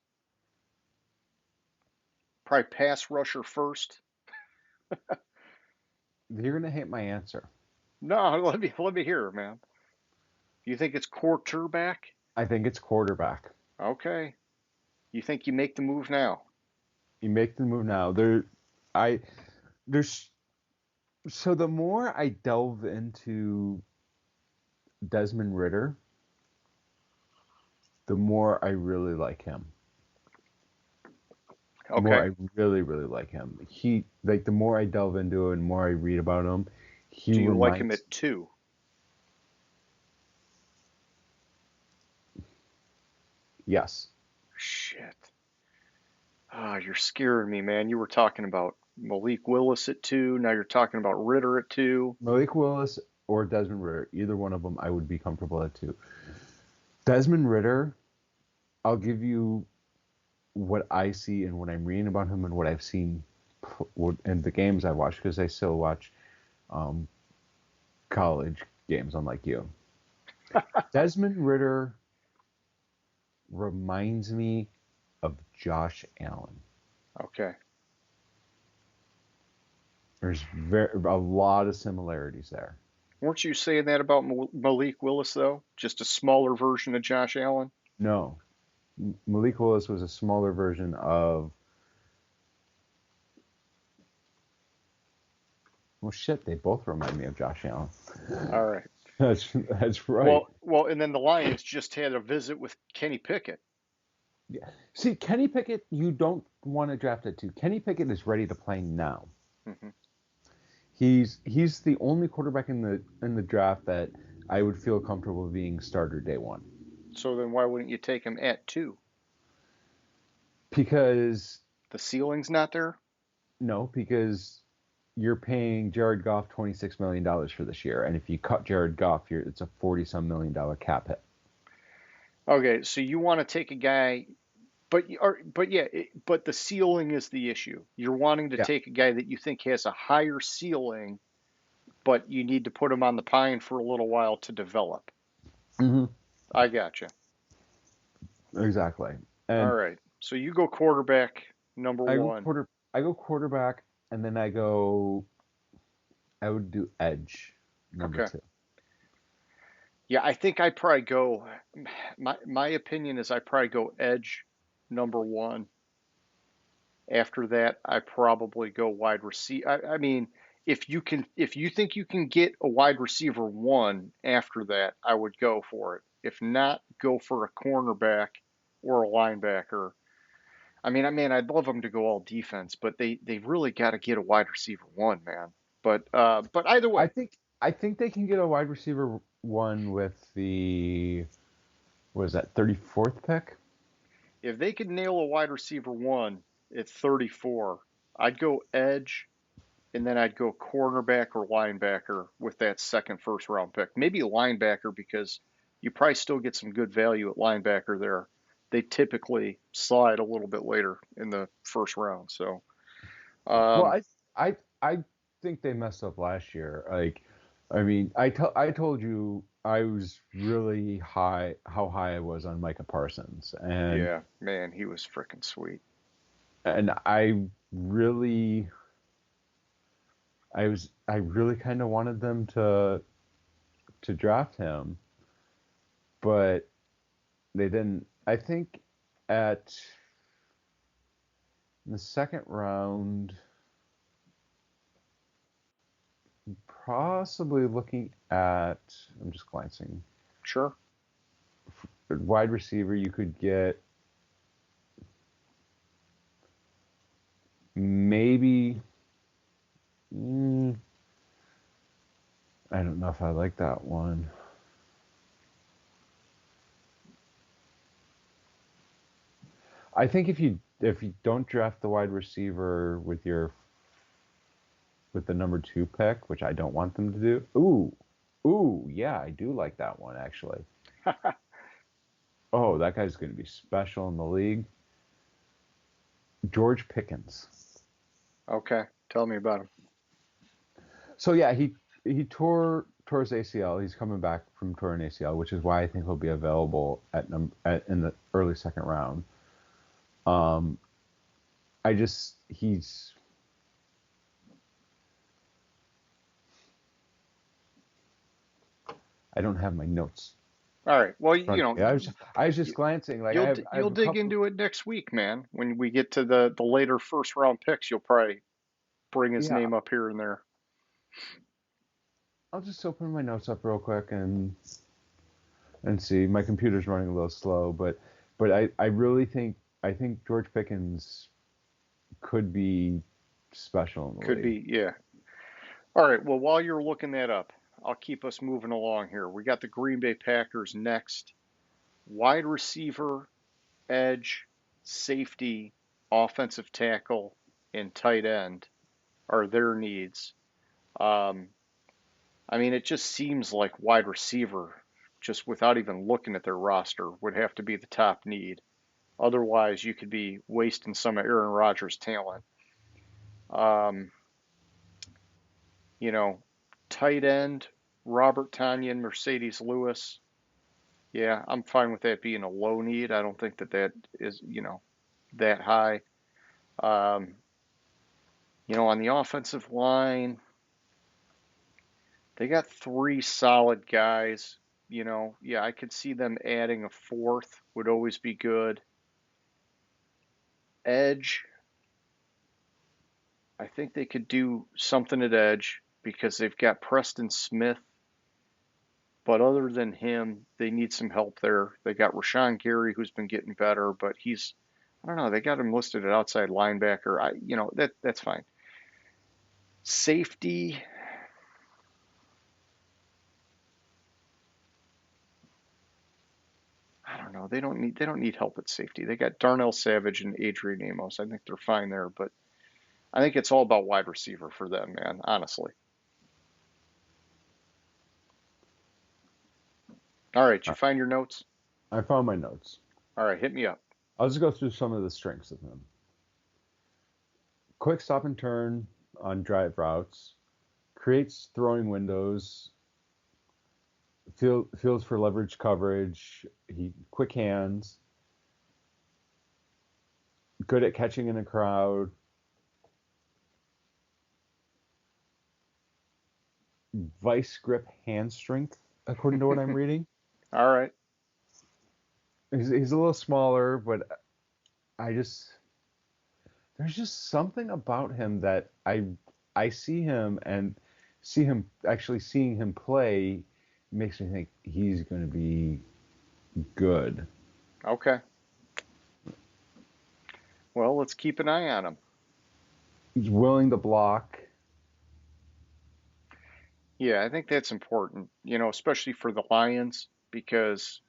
Probably pass rusher first. You're gonna hate my answer. No, let me hear it, man. You think it's quarterback? I think it's quarterback. Okay. You think you make the move now? You make the move now. There's so the more I delve into Desmond Ridder, the more I really like him. The more I really like him. The more I delve into it and more I read about him, do you like him at 2? Yes. Shit. Ah, you're scaring me, man. You were talking about Malik Willis at 2. Now you're talking about Ridder at 2. Malik Willis or Desmond Ridder, either one of them, I would be comfortable at 2. Desmond Ridder, I'll give you what I see and what I'm reading about him and what I've seen in the games I watch, because I still watch college games, unlike you. Desmond Ridder reminds me of Josh Allen. Okay. There's a lot of similarities there. Weren't you saying that about Malik Willis, though? Just a smaller version of Josh Allen? No. Malik Willis was a smaller version of... Well, shit, they both remind me of Josh Allen. All right. That's right. Well, and then the Lions just had a visit with Kenny Pickett. Yeah. See, Kenny Pickett, you don't want to draft at 2. Kenny Pickett is ready to play now. Mm-hmm. He's the only quarterback in the draft that I would feel comfortable being starter day one. So then why wouldn't you take him at 2? Because The ceiling's not there? no, because you're paying Jared Goff $26 million for this year, and if you cut Jared Goff, it's a 40-some million cap hit. Okay, so you want to take a guy, but the ceiling is the issue. You're wanting to Yeah. take a guy that you think has a higher ceiling, but you need to put him on the pine for a little while to develop. Mm-hmm. I gotcha. Exactly. All And right. So you go quarterback number I go one. quarterback, and then I would do edge number Okay. 2. Yeah, I think I probably go. My opinion is I probably go edge number 1. After that, I probably go wide receiver. I mean, if you think you can get a wide receiver 1 after that, I would go for it. If not, go for a cornerback or a linebacker. I'd love them to go all defense, but they really got to get a wide receiver 1, man. But either way, I think they can get a wide receiver 1 with the, what is that, 34th pick? if they could nail a wide receiver 1 at 34, I'd go edge and then I'd go cornerback or linebacker with that second first round pick. Maybe a linebacker because you probably still get some good value at linebacker there. They typically slide a little bit later in the first round. So, Well, um, I think they messed up last year. Like, I told you I was really high, how high I was on Micah Parsons, yeah, man, he was freaking sweet. and really, I really kind of wanted them to draft him, but they didn't. I think at in the second round, possibly looking at, I'm just glancing, Sure. wide receiver, you could get maybe, mm, I don't know if I like that one. I think if you don't draft the wide receiver with the number 2 pick, which I don't want them to do. Ooh, yeah, I do like that one actually. Oh, that guy's going to be special in the league. George Pickens. Okay. Tell me about him. So yeah, he tore his ACL. He's coming back from torn ACL, which is why I think he'll be available in the early second round. Um, I just he's I don't have my notes All right. Well, in front of me. I was just glancing. Like I you'll have a dig couple. into it next week, man. When we get to the later first round picks, you'll probably bring his Yeah, name up here and there. I'll just open my notes up real quick and see. My computer's running a little slow, but I really think I think George Pickens could be special in the Could league. be, yeah. All right. Well, while you're looking that up, I'll keep us moving along here. We got the Green Bay Packers next. Wide receiver, edge, safety, offensive tackle, and tight end are their needs. Um, it just seems like wide receiver, just without even looking at their roster, would have to be the top need. Otherwise, you could be wasting some of Aaron Rodgers' talent. Um, you know, tight end, Robert Tonyan, Mercedes Lewis. Yeah, I'm fine with that being a low need. I don't think that is, that high. Um, on the offensive line, they got 3 solid guys. Yeah, I could see them adding a fourth would always be good. Edge, I think they could do something at edge because they've got Preston Smith, but other than him, they need some help there. They got Rashawn Gary, who's been getting better, but I don't know, they got him listed at outside linebacker. That's fine. Safety, I don't know. They don't need help at safety. They got Darnell Savage and Adrian Amos. I think they're fine there, but I think it's all about wide receiver for them, man, honestly. All right, you find your notes? I found my notes. All right, hit me up. I'll just go through some of the strengths of him. Quick stop and turn on drive routes, creates throwing windows, feels for leverage coverage, quick hands, good at catching in a crowd, vice grip hand strength, according to what I'm reading. All right. He's a little smaller, but there's just something about him that I see him and actually seeing him play makes me think he's going to be good. Okay. Well, let's keep an eye on him. He's willing to block. Yeah, I think that's important, especially for the Lions, because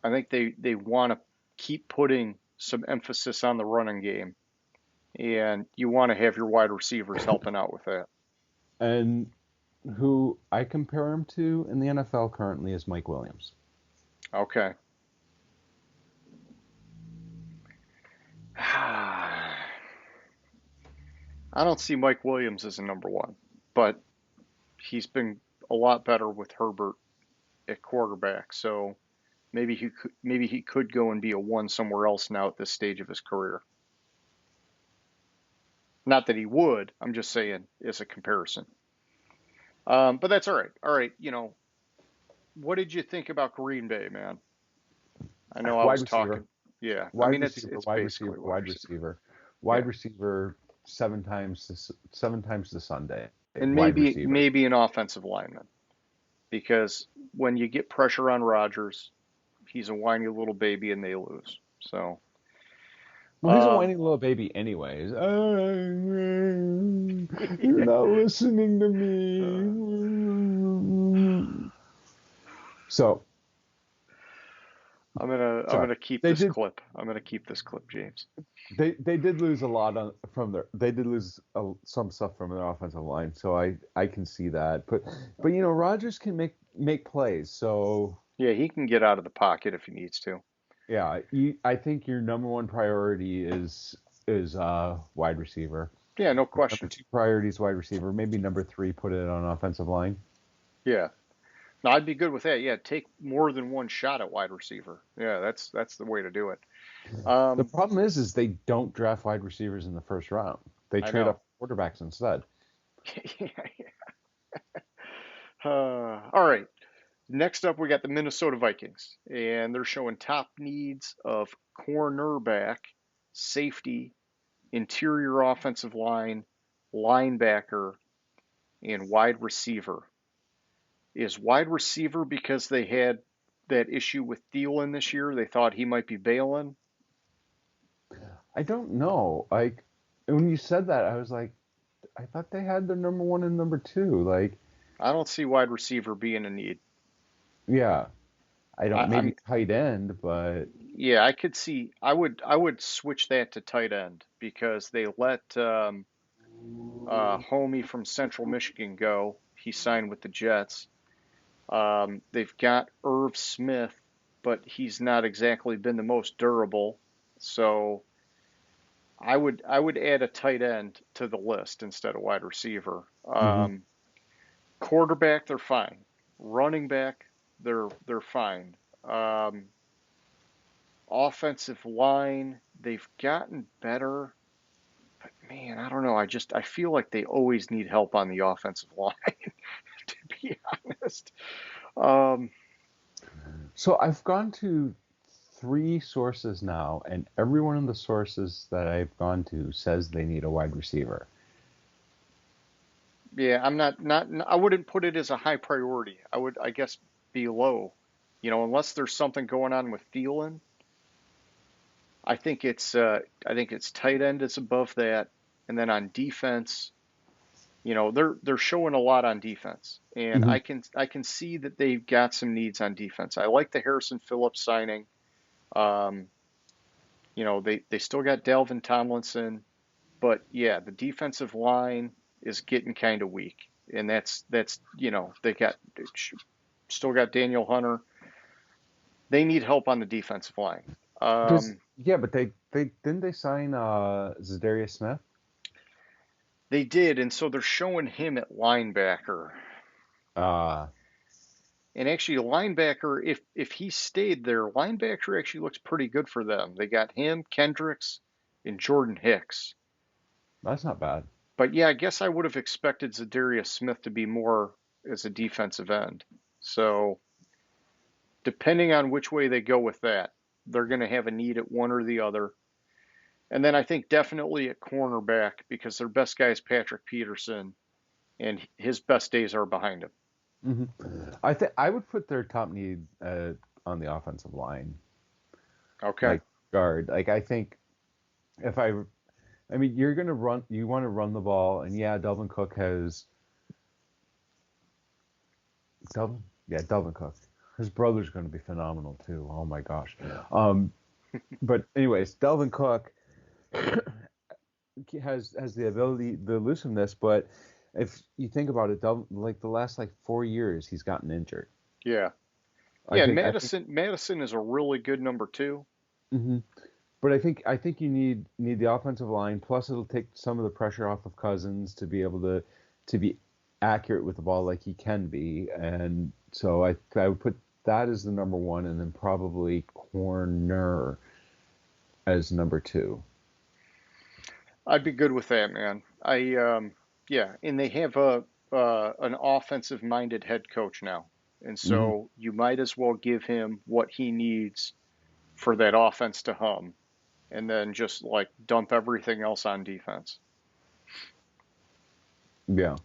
I think they want to keep putting some emphasis on the running game, and you want to have your wide receivers helping out with that. And who I compare him to in the NFL currently is Mike Williams. Okay. I don't see Mike Williams as a number one, but he's been a lot better with Herbert at quarterback, so maybe he could go and be a one somewhere else now at this stage of his career. Not that he would, I'm just saying as a comparison. But that's all right. All right, what did you think about Green Bay, man? I know I was talking. Yeah, I mean it's basically wide receiver. Wide receiver 7 times to Sunday. And maybe an offensive lineman, because when you get pressure on Rodgers, he's a whiny little baby and they lose. So. Well, he's a whiny little baby anyways. You're not listening to me. So I'm gonna keep this clip. I'm gonna keep this clip, James. They did lose a lot they did lose some stuff from their offensive line, so I can see that. But Rodgers can make plays, so yeah, he can get out of the pocket if he needs to. Yeah, I think your number one priority is wide receiver. Yeah, no question. Number 2 priority is wide receiver. Maybe number 3, put it on offensive line. Yeah. No, I'd be good with that. Yeah, take more than one shot at wide receiver. Yeah, that's the way to do it. The problem is they don't draft wide receivers in the first round. They trade up quarterbacks instead. All right. Next up, we got the Minnesota Vikings, and they're showing top needs of cornerback, safety, interior offensive line, linebacker, and wide receiver. Is wide receiver because they had that issue with Thielen this year? They thought he might be bailing? I don't know. Like, when you said that, I was like, I thought they had their number 1 and number 2. Like, I don't see wide receiver being a need. Yeah. Maybe tight end, but yeah, I could see. I would switch that to tight end, because they let homie from Central Michigan go. He signed with the Jets. They've got Irv Smith, but he's not exactly been the most durable. So I would add a tight end to the list instead of wide receiver. Quarterback, they're fine. Running back, they're fine. Offensive line, they've gotten better. But man, I don't know. I feel like they always need help on the offensive line, to be honest. So I've gone to 3 sources now, and every one of the sources that I've gone to says they need a wide receiver. Yeah, I'm not I wouldn't put it as a high priority. I would, I guess, be low. Unless there's something going on with Thielen. I think it's tight end is above that, and then on defense, they're showing a lot on defense, and Hmm. I can see that they've got some needs on defense. I like the Harrison Phillips signing. Um, they still got Delvin Tomlinson, but yeah, the defensive line is getting kind of weak, and that's they still got Daniel Hunter. They need help on the defensive line. Because Um, yeah, but they didn't they sign Zadarius Smith? they did, and so they're showing him at linebacker. Uh And actually, linebacker, if he stayed there, linebacker actually looks pretty good for them. They got him, Kendricks, and Jordan Hicks. that's not bad. But yeah, I guess I would have expected Zadarius Smith to be more as a defensive end. So depending on which way they go with that, they're going to have a need at one or the other. And then I think definitely at cornerback because their best guy is Patrick Peterson, and his best days are behind him. Hmm. I think I would put their top need on the offensive line, Okay. like guard. Like I think if I mean, you're gonna run. You want to run the ball, and yeah, Delvin Cook. His brother's going to be phenomenal too. Oh my gosh. Um, but anyways, Delvin Cook has the ability, the elusiveness, but if you think about it, like the last like 4 years, he's gotten injured. Yeah. I Yeah, and think I think. Madison is a really good number two. Hmm. But I think you need the offensive line. Plus, it'll take some of the pressure off of Cousins to be able to be accurate with the ball like he can be. And so I would put that as the number one, and then probably corner as number two. I'd be good with that, man. Yeah, and they have a an offensive minded head coach now, and Hmm. so you might as well give him what he needs for that offense to hum, and then just like dump everything else on defense. Yeah,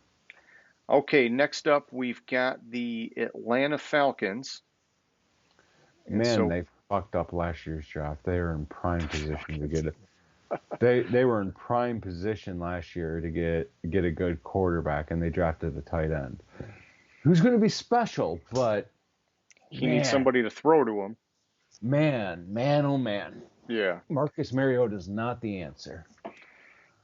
Okay, next up we've got the Atlanta Falcons, and man, so they fucked up last year's draft. They were in prime position to get it. They were in prime position last year to get a good quarterback, and they drafted a tight end who's going to be special, but he needs man, somebody to throw to him. oh man, Yeah. Marcus Mariota is not the answer.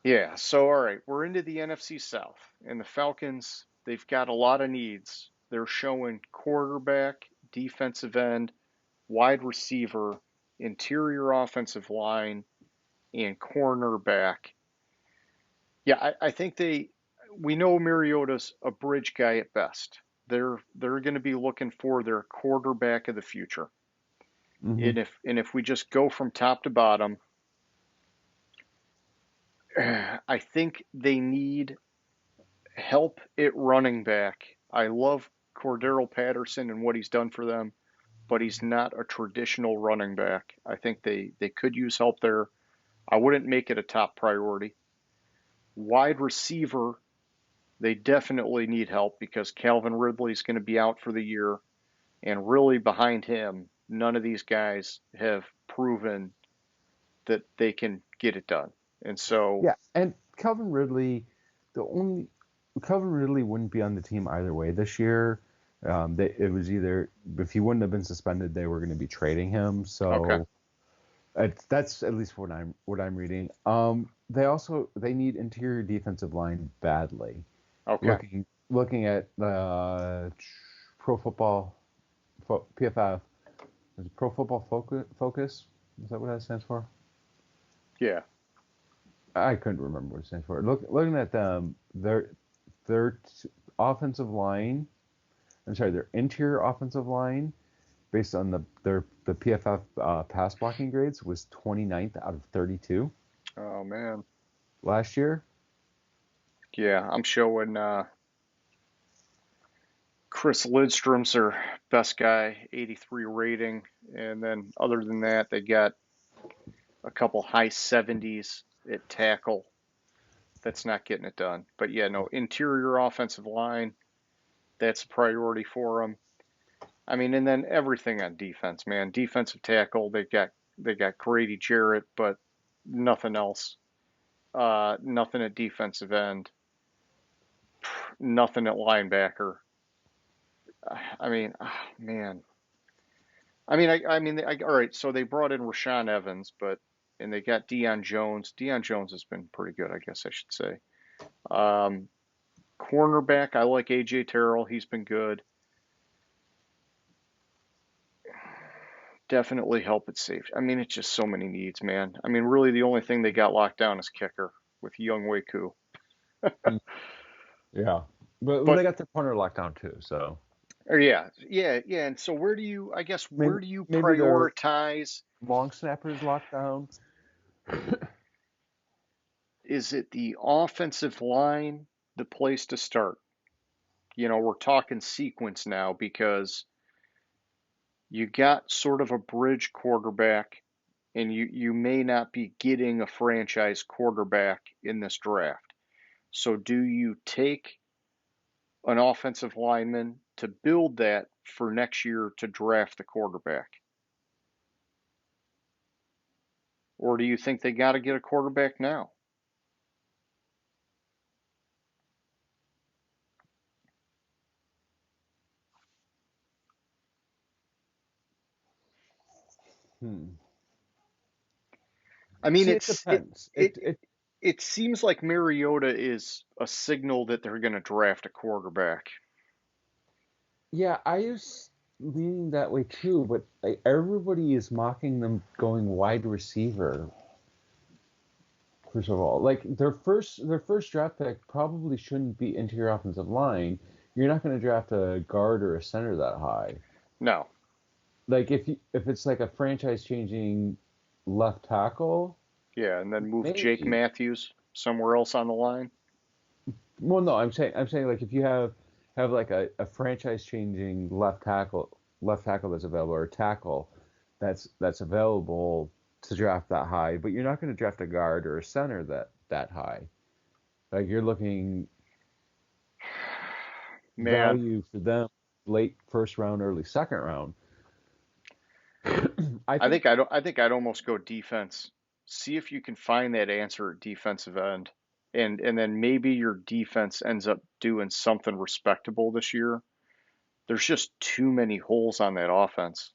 Yeah, so all right, we're into the NFC South, and the Falcons, they've got a lot of needs. They're showing quarterback, defensive end, wide receiver, interior offensive line, and cornerback. Yeah, I think we know Mariota's a bridge guy at best. They're going to be looking for their quarterback of the future. Hmm. And if we just go from top to bottom, I think they need help at running back. I love Cordero Patterson and what he's done for them, but he's not a traditional running back. I think they could use help there. I wouldn't make it a top priority. Wide receiver, they definitely need help because Calvin Ridley's going to be out for the year, and really behind him, none of these guys have proven that they can get it done. And so, Yeah, and the only Calvin Ridley wouldn't be on the team either way this year. It was either if he wouldn't have been suspended, they were going to be trading him. okay, So that's at least what I'm reading. They need interior defensive line badly. okay, Looking at Pro Football PFF, is it Pro Football Focus? Is that what that stands for? yeah, I couldn't remember what it stands for. Looking at them, their offensive line. I'm sorry, their interior offensive line, based on the PFF pass blocking grades, was 29th out of 32 oh man, last year. yeah, I'm showing Chris Lidstrom's their best guy, 83 rating, and then other than that, they got a couple high 70s at tackle. That's not getting it done. But yeah, no, interior offensive line, that's a priority for them. I mean, and then everything on defense, man. Defensive tackle, they got Grady Jarrett, but nothing else. Nothing at defensive end. nothing at linebacker. I mean, man. All right. So they brought in Rashaan Evans, and they got Deion Jones. Deion Jones has been pretty good, I guess I should say. Um, Cornerback, I like AJ Terrell. He's been good. Definitely help at safety. I mean, it's just so many needs, man. I mean, really, the only thing they got locked down is kicker with Young Wei Koo. Yeah, but well, they But got their punter locked down too. So or yeah. And so where maybe do you maybe their prioritize? long snappers locked down. Is it the offensive line, the place to start? We're talking sequence now because you got sort of a bridge quarterback, and you may not be getting a franchise quarterback in this draft. So do you take an offensive lineman to build that for next year to draft the quarterback? Or do you think they got to get a quarterback now? Hmm. I mean, See, it depends. it seems like Mariota is a signal that they're going to draft a quarterback. Yeah, I was leaning that way too, but like, everybody is mocking them going wide receiver. First of all, like their first draft pick probably shouldn't be interior offensive line. You're not going to draft a guard or a center that high. No. Like if it's like a franchise changing left tackle, Yeah, and then move Jake maybe. Matthews somewhere else on the line. Well, no, I'm saying like if you have like a franchise changing left tackle that's available or a tackle that's available to draft that high, but you're not going to draft a guard or a center that high. Like you're looking Man, value for them late first round, early second round. I think I think I'd almost go defense. See if you can find that answer at defensive end. And then maybe your defense ends up doing something respectable this year. There's just too many holes on that offense.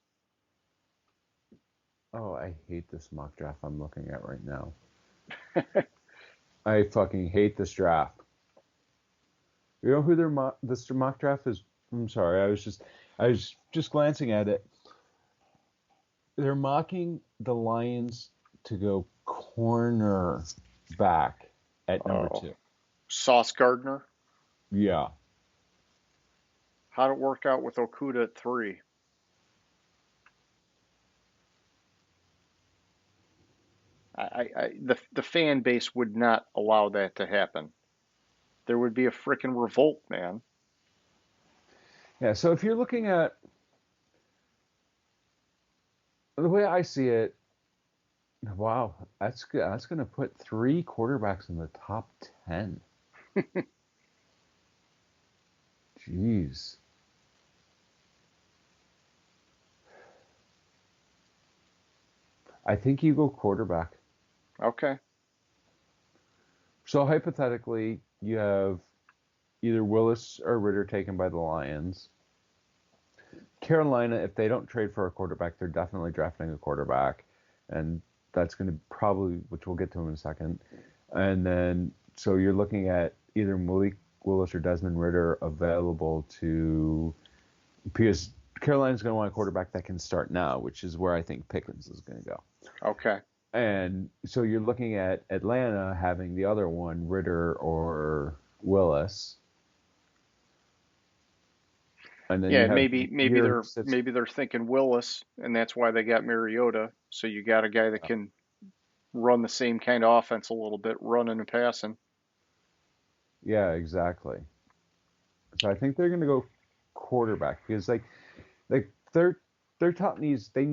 oh, I hate this mock draft I'm looking at right now. I fucking hate this draft. You know who this mock draft is? I'm sorry, I was just glancing at it. They're mocking the Lions to go corner back at number Oh, 2. Sauce Gardner. Yeah. How'd it work out with Okuda at 3? The fan base would not allow that to happen. There would be a freaking revolt, man. Yeah, so if you're looking at the way I see it, wow, that's good. That's going to put 3 quarterbacks in the top 10. Jeez. I think you go quarterback. Okay. So hypothetically, you have either Willis or Ritter taken by the Lions. Carolina, if they don't trade for a quarterback, they're definitely drafting a quarterback, and that's going to probably, which we'll get to in a second. And then, so you're looking at either Malik Willis or Desmond Ritter available to, because Carolina's going to want a quarterback that can start now, which is where I think Pickens is going to go. Okay. And so you're looking at Atlanta having the other one, Ritter or Willis. And then you Yeah, have maybe they're thinking Willis, and that's why they got Mariota. So you got a guy that can run the same kind of offense a little bit, running and passing. yeah, exactly. So I think they're going to go quarterback because like their top needs they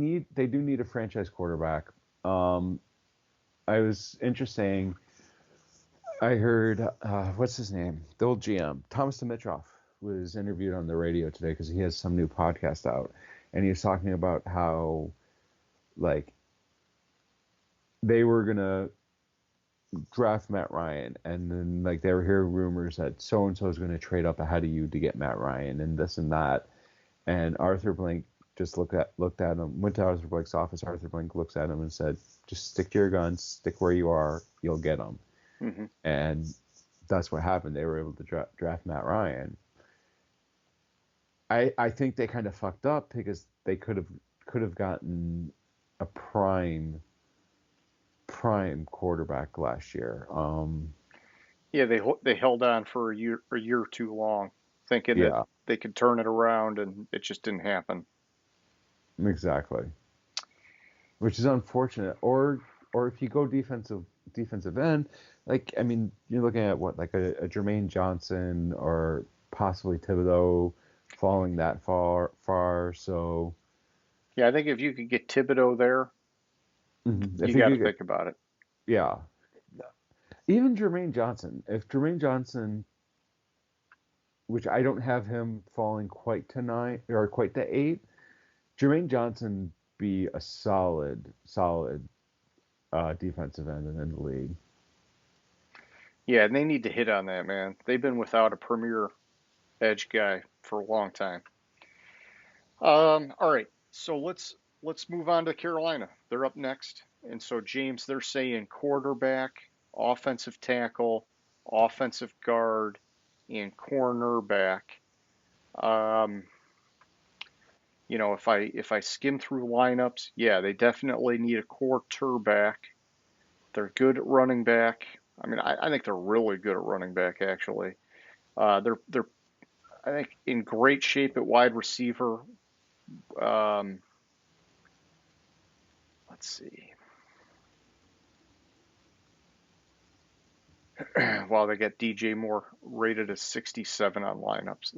do need a franchise quarterback. Um, I was interesting. I heard what's his name, the old GM Thomas Dimitroff was interviewed on the radio today because he has some new podcast out, and he was talking about how like they were gonna draft Matt Ryan, and then like they were hearing rumors that so and so is going to trade up ahead of you to get Matt Ryan, and this and that. And Arthur Blank just looked at him, went to Arthur Blank's office. Arthur Blank looks at him and said, "Just stick to your guns, stick where you are, you'll get him." Mm-hmm. And that's what happened. They were able to draft Matt Ryan. I think they kind of fucked up because they could have gotten a prime quarterback last year. Yeah, they held on for a year too long, thinking that Yeah, they could turn it around, and it just didn't happen. exactly. Which is unfortunate. Or if you go defensive end, like I mean, you're looking at what like a Jermaine Johnson or possibly Thibodeau falling that far. So Yeah, I think if you could get Thibodeau there, if you you got to could get, think about it. yeah, even Jermaine Johnson. If Jermaine Johnson, which I don't have him falling quite to 9 or quite to 8, Jermaine Johnson be a solid defensive end in the league. Yeah, and they need to hit on that, man. They've been without a premier edge guy for a long time. All right, so let's move on to Carolina. They're up next, and so James, they're saying quarterback, offensive tackle, offensive guard, and cornerback. Um, if I skim through lineups, yeah, they definitely need a quarterback. They're good at running back. I mean, I think they're really good at running back actually. They're I think in great shape at wide receiver. Um, let's see. While they got DJ Moore rated as 67 on lineups,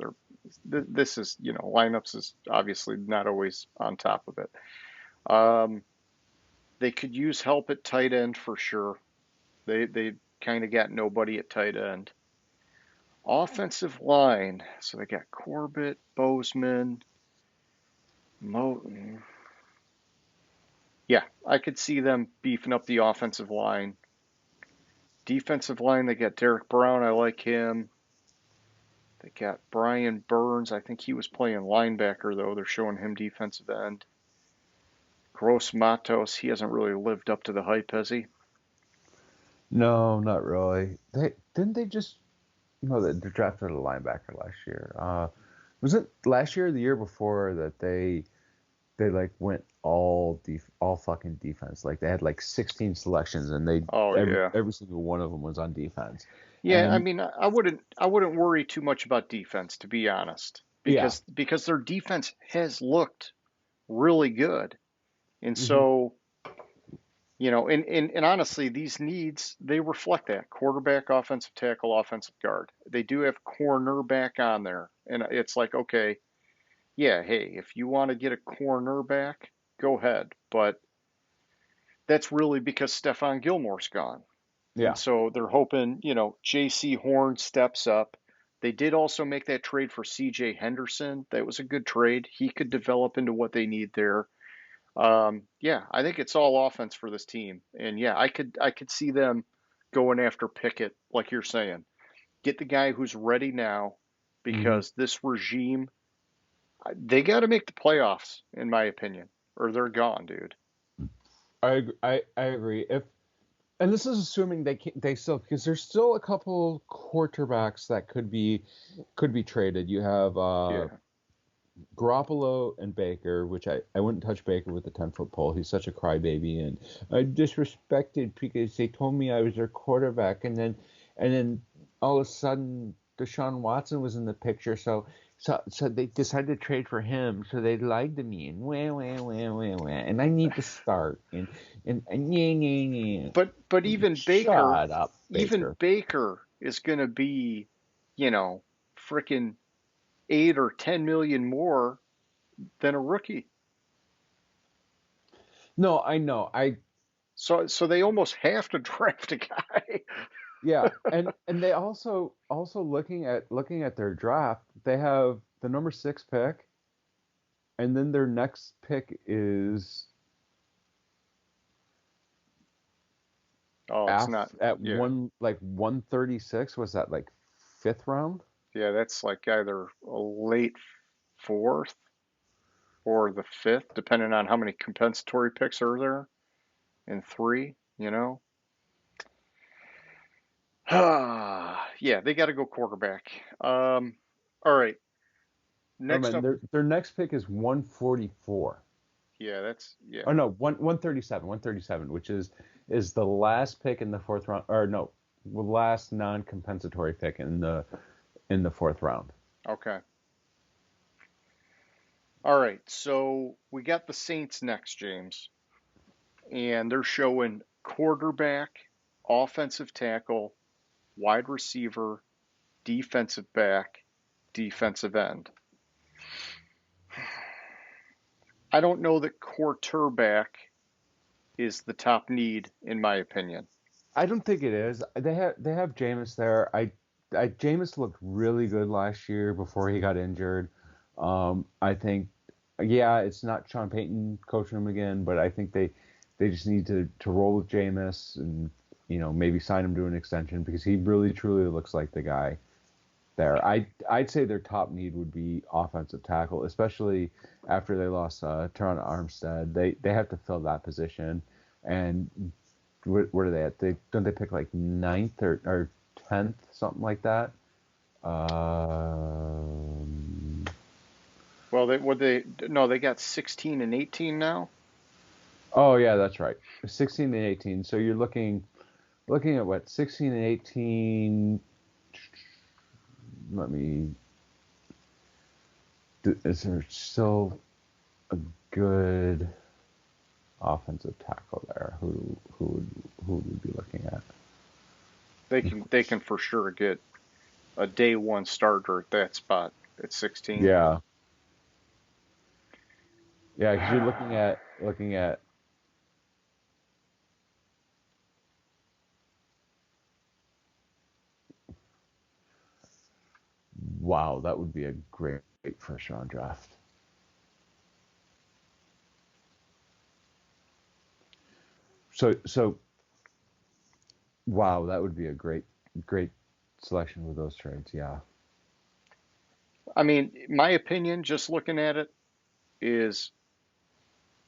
this is lineups is obviously not always on top of it. Um, they could use help at tight end for sure. They kind of got nobody at tight end. Offensive line, so they got Corbett, Bozeman, Moton. Yeah, I could see them beefing up the offensive line. Defensive line, they got Derek Brown. I like him. They got Brian Burns. I think he was playing linebacker, though. They're showing him defensive end. Gross Matos, he hasn't really lived up to the hype, has he? No, not really. They just they drafted a linebacker last year. Was it last year or the year before that they like went all fucking defense? Like they had like 16 selections and Oh yeah. every single one of them was on defense. Yeah, I And mean, I wouldn't worry too much about defense, to be honest, yeah, because their defense has looked really good. And hmm so, and honestly, these needs, they reflect that quarterback, offensive tackle, offensive guard. They do have cornerback on there. And it's like, okay, yeah, hey, if you want to get a cornerback, go ahead. But that's really because Stephon Gilmore's gone. And yeah. so they're hoping, J.C. Horn steps up. They did also make that trade for C.J. Henderson. That was a good trade. He could develop into what they need there. Yeah, I think it's all offense for this team. And yeah, I could see them going after Pickett, like you're saying. Get the guy who's ready now hmm because this regime, they got to make the playoffs, in my opinion, or they're gone, dude. I agree. If and this is assuming they still because there's still a couple quarterbacks that could be traded. You have Yeah. Garoppolo and Baker, which I wouldn't touch Baker with a 10-foot pole. He's such a crybaby, and I disrespected because they told me I was their quarterback, and then all of a sudden Deshaun Watson was in the picture, so they decided to trade for him, so they lied to me and wah, and I need to start and yeah. But even Baker, Shut up, even Baker. Baker is going to be, you know, freaking 8 or 10 million more than a rookie. No, I know. So they almost have to draft a guy. Yeah, and they also looking at their draft, they have the number 6 pick, and then their next pick is Oh, it's not. At Yeah, 136, was that like fifth round? yeah, that's like either a late fourth or the fifth, depending on how many compensatory picks are there in three. Yeah, they got to go quarterback. All right. Oh Next man, up, their next pick is 144. yeah, that's yeah. Oh no, 137, which is the last pick in the fourth round, or no, the last non-compensatory pick in the fourth round. Okay. All right. So we got the Saints next, James, and they're showing quarterback, offensive tackle, wide receiver, defensive back, defensive end. I don't know that quarterback is the top need in my opinion. I don't think it is. They have Jameis there. Jameis looked really good last year before he got injured. I think, yeah, it's not Sean Payton coaching him again, but I think they just need to roll with Jameis and maybe sign him to an extension because he really truly looks like the guy there. I'd say their top need would be offensive tackle, especially after they lost Teron Armstead. They have to fill that position, and what are they at? Don't they pick like ninth or 10th, something like that? Um, Well, they no, they got 16 and 18 now. oh yeah, that's right. 16 and 18. So you're looking at what 16 and 18. Let me. Is there still a good offensive tackle there? Who would we be looking at? They can for sure get a day one starter at that spot at 16. Yeah, yeah, because you're looking at. Wow, that would be a great first round draft. So wow, that would be a great selection with those trades. Yeah. I mean, my opinion, just looking at it, is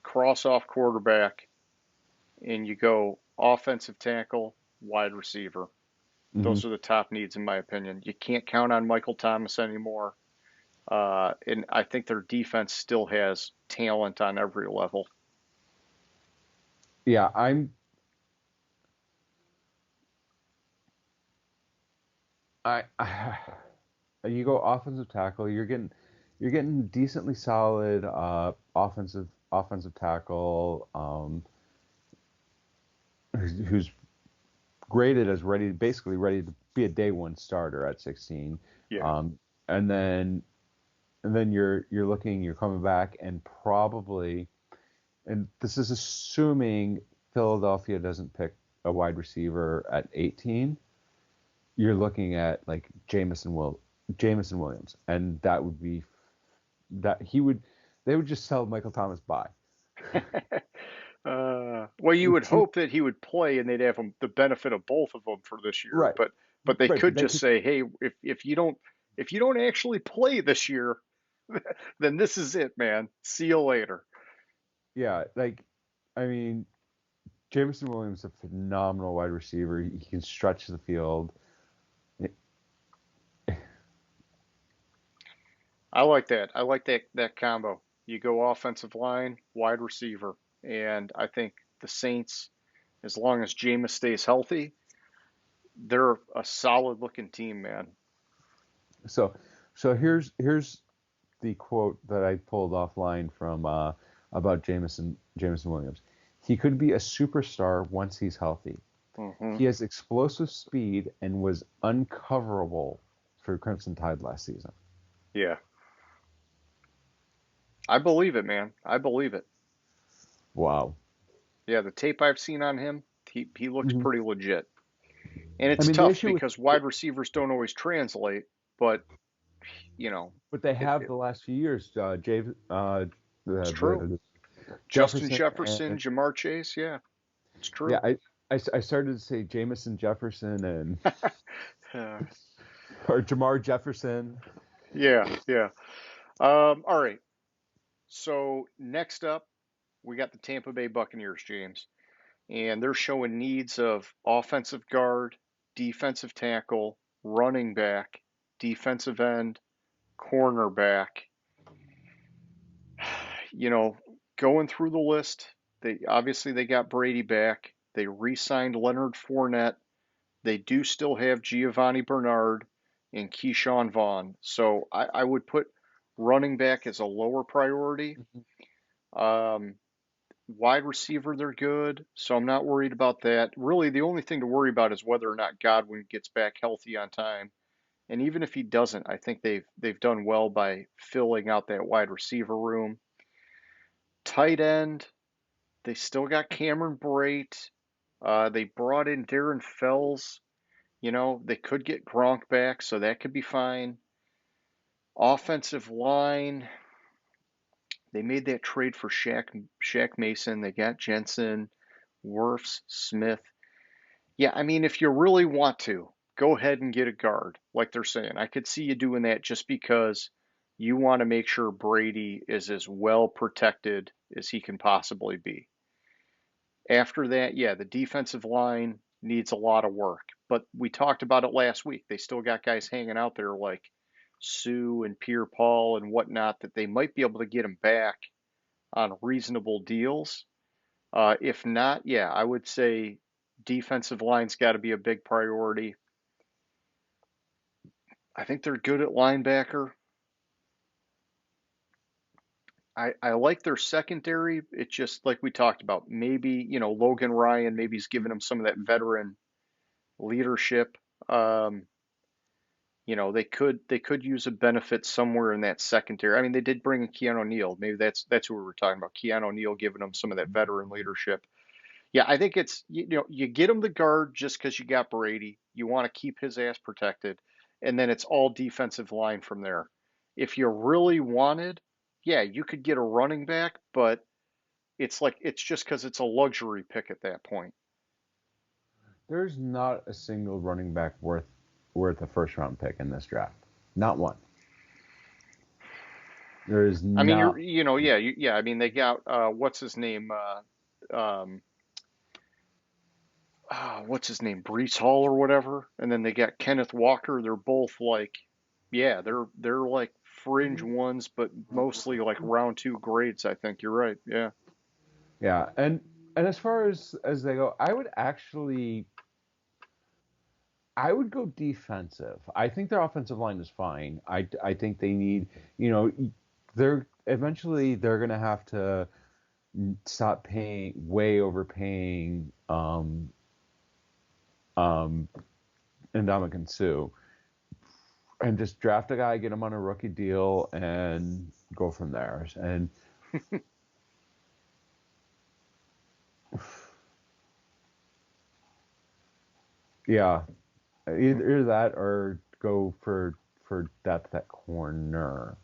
cross off quarterback and you go offensive tackle, wide receiver. Hmm. Those are the top needs, in my opinion. You can't count on Michael Thomas anymore. And I think their defense still has talent on every level. Yeah, I you go offensive tackle, you're getting decently solid offensive tackle who's graded as basically ready to be a day one starter at 16. Yeah. Um, and then you're coming back and probably, and this is assuming Philadelphia doesn't pick a wide receiver at 18. You're looking at like Jameson Williams, and that would be that he would they would just sell Michael Thomas by. Well, you would hope that he would play and they'd have the benefit of both of them for this year. Right, But they right, but could they just could, say, hey, if you don't actually play this year, then this is it, man. See you later. yeah, like I mean, Jameson Williams is a phenomenal wide receiver. He can stretch the field. I like that. I like that combo. You go offensive line, wide receiver, and I think the Saints, as long as Jameis stays healthy, they're a solid looking team, man. So, so here's the quote that I pulled offline from about Jameson Williams. He could be a superstar once he's healthy. Hmm. He has explosive speed and was uncoverable for Crimson Tide last season. Yeah, I believe it, man. I believe it. Wow. Yeah, the tape I've seen on him, he looks Hmm. pretty legit. And I it's mean, the tough issue with, because wide receivers don't always translate, but you know, but they it, have it the last few years, it's true. Justin Jefferson Jefferson, and Jamar Chase, yeah, it's yeah, true. I started to say Jamison Jefferson and Uh, or Jamar Jefferson. yeah, yeah. All right. So next up, we got the Tampa Bay Buccaneers, James, and they're showing needs of offensive guard, defensive tackle, running back, defensive end, cornerback. You know, going through the list, they got Brady back. They re-signed Leonard Fournette. They do still have Giovanni Bernard and Keyshawn Vaughn. So I would put running back as a lower priority. Um, Wide receiver, they're good, so I'm not worried about that. Really, the only thing to worry about is whether or not Godwin gets back healthy on time. And even if he doesn't, I think they've done well by filling out that wide receiver room. Tight end, they still got Cameron Brate. They brought in Darren Fells. You know, they could get Gronk back, so that could be fine. Offensive line, they made that trade for Shaq Mason. They got Jensen, Wirfs, Smith. Yeah, I mean, if you really want to, go ahead and get a guard, like they're saying. I could see you doing that just because you want to make sure Brady is as well protected as he can possibly be. After that, yeah, the defensive line needs a lot of work. But we talked about it last week. They still got guys hanging out there like Sue and Pierre Paul and whatnot that they might be able to get them back on reasonable deals. If not, yeah, I would say defensive line's got to be a big priority. I think they're good at linebacker. I like their secondary. It's just like we talked about. Maybe, Logan Ryan, maybe he's giving them some of that veteran leadership. Um, they could use a benefit somewhere in that secondary. I mean, they did bring in Keanu Neal. Maybe that's who we were talking about. Keanu Neal giving them some of that veteran leadership. Yeah, I think it's you get him the guard just because you got Brady. You want to keep his ass protected, and then it's all defensive line from there. If you really wanted, yeah, you could get a running back, but it's just because it's a luxury pick at that point. There's not a single running back worth a first round pick in this draft. Not one. There is I mean, not. yeah. I mean, they got what's his name? Um, what's his name? Brees Hall or whatever, and then they got Kenneth Walker. They're both like, yeah, they're like fringe ones, but mostly like round two grades. I think you're right. Yeah. Yeah, and as far as they go, I would go defensive. I think their offensive line is fine. I think they need, they're gonna have to stop paying way overpaying um Ndamukong Suh and just draft a guy, get him on a rookie deal, and go from there. And yeah, either that or go for depth at corner,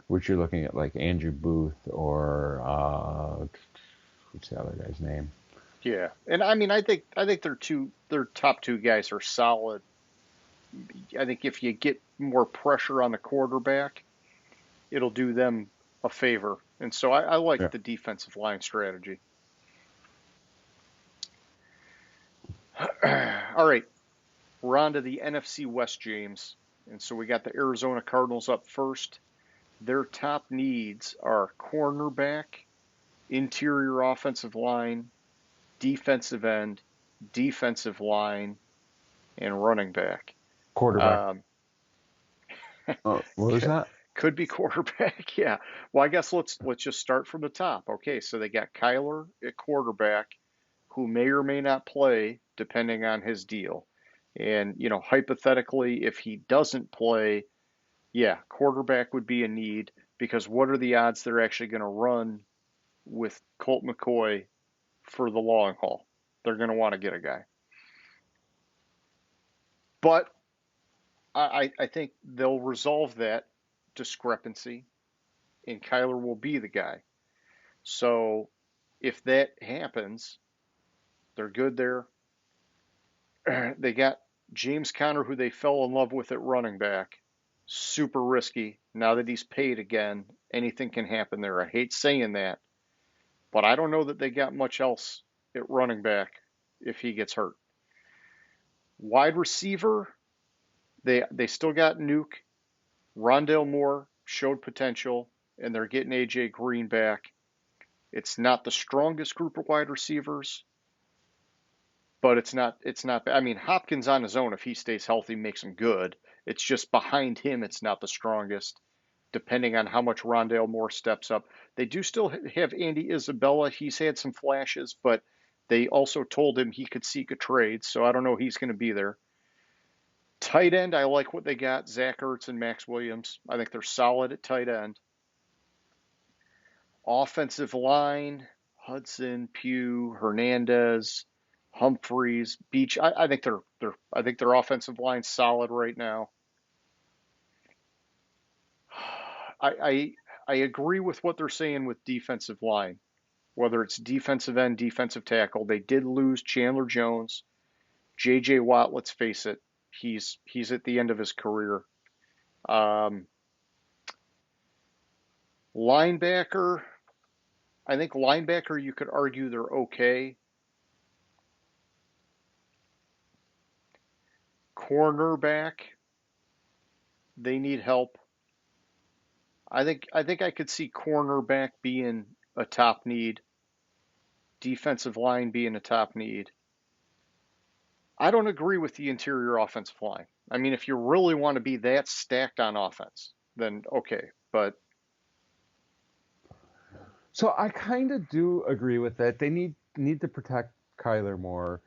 which you're looking at like Andrew Booth or what's the other guy's name? Yeah, and I mean, I think their top two guys are solid. I think if you get more pressure on the quarterback, it'll do them a favor. And so I like Yeah. the defensive line strategy. All right, we're on to the NFC West, James. And so we got the Arizona Cardinals up first. Their top needs are cornerback, interior offensive line, defensive end, defensive line, and running back. Quarterback. Um, What was that? could be quarterback, yeah. Well, I guess let's just start from the top. Okay, so they got Kyler at quarterback, who may or may not play depending on his deal. And hypothetically, if he doesn't play, yeah, quarterback would be a need because what are the odds they're actually going to run with Colt McCoy for the long haul? They're going to want to get a guy. But I think they'll resolve that discrepancy and Kyler will be the guy. So if that happens, They're good there. They got James Conner, who they fell in love with at running back. Super risky. Now that he's paid again, anything can happen there. I hate saying that, but I don't know that they got much else at running back if he gets hurt. Wide receiver, they still got Nuke. Rondale Moore showed potential, and they're getting AJ Green back. It's not the strongest group of wide receivers, but it's not. I mean, Hopkins on his own, if he stays healthy, makes him good. It's just behind him, it's not the strongest. Depending on how much Rondale Moore steps up, they do still have Andy Isabella. He's had some flashes, but they also told him he could seek a trade, so I don't know he's going to be there. Tight end, I like what they got. Zach Ertz and Max Williams. I think they're solid at tight end. Offensive line, Hudson, Pugh, Hernandez, Humphreys, Beach. I think their offensive line's solid right now. I agree with what they're saying with defensive line, whether it's defensive end, defensive tackle. They did lose Chandler Jones, J.J. Watt. Let's face it, he's at the end of his career. Linebacker, I think linebacker you could argue they're okay. Cornerback, they need help. I think I could see cornerback being a top need, defensive line being a top need. I don't agree with the interior offensive line. I mean, if you really want to be that stacked on offense, then okay. But So I kind of do agree with that. They need to protect Kyler more.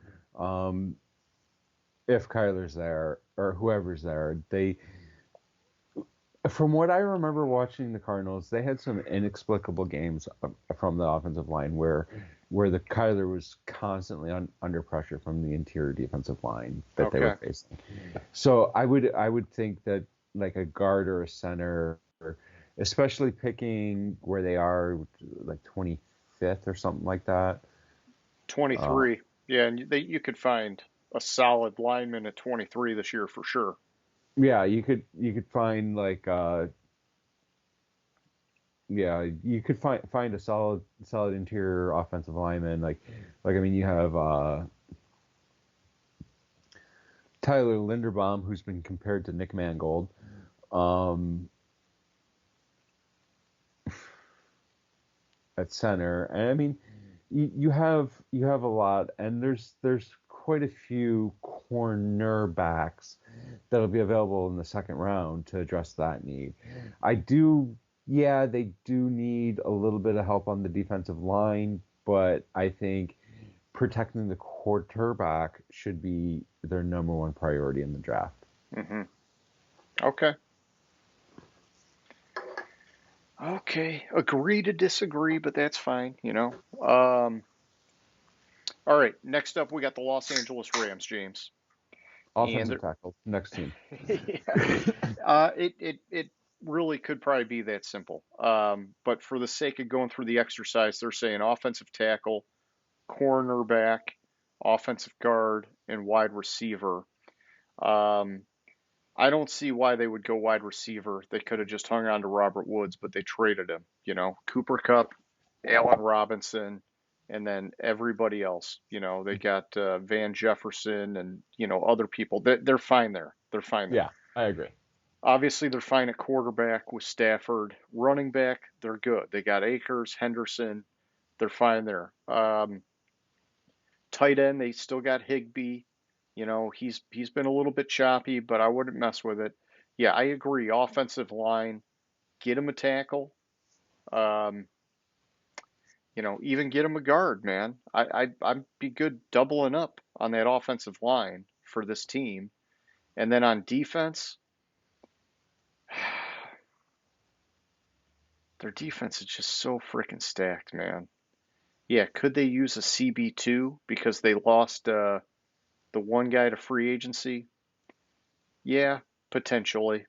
If Kyler's there or whoever's there, from what I remember watching the Cardinals, they had some inexplicable games from the offensive line where the Kyler was constantly under pressure from the interior defensive line that they were facing. So I would think that like a guard or a center, especially picking where they are, like 25th or something like that. 23, yeah, and you could find a solid lineman at 23 this year for sure. Yeah, you could find like you could find a solid interior offensive lineman like I mean you have Tyler Linderbaum, who's been compared to Nick Mangold. At center, and I mean you have a lot, and there's quite a few cornerbacks that'll be available in the second round to address that need. They do need a little bit of help on the defensive line, but I think protecting the quarterback should be their number one priority in the draft. Mm-hmm. Okay, agree to disagree, but that's fine, you know. All right, next up we got the Los Angeles Rams, James. Offensive tackle, next team. It really could probably be that simple. But for the sake of going through the exercise, they're saying offensive tackle, cornerback, offensive guard, and wide receiver. I don't see why they would go wide receiver. They could have just hung on to Robert Woods, but they traded him. You know, Cooper Kupp, Allen Robinson, and then everybody else. You know, they got Van Jefferson and, you know, other people. They're fine there. They're fine there. Yeah, I agree. Obviously, they're fine at quarterback with Stafford. Running back, they're good. They got Akers, Henderson. They're fine there. Tight end, they still got Higbee. You know, he's been a little bit choppy, but I wouldn't mess with it. Yeah, I agree. Offensive line, get him a tackle. You know, even get him a guard, man. I'd be good doubling up on that offensive line for this team. And then on defense, their defense is just so freaking stacked, man. Yeah, could they use a CB2 because they lost the one guy to free agency? Yeah, potentially.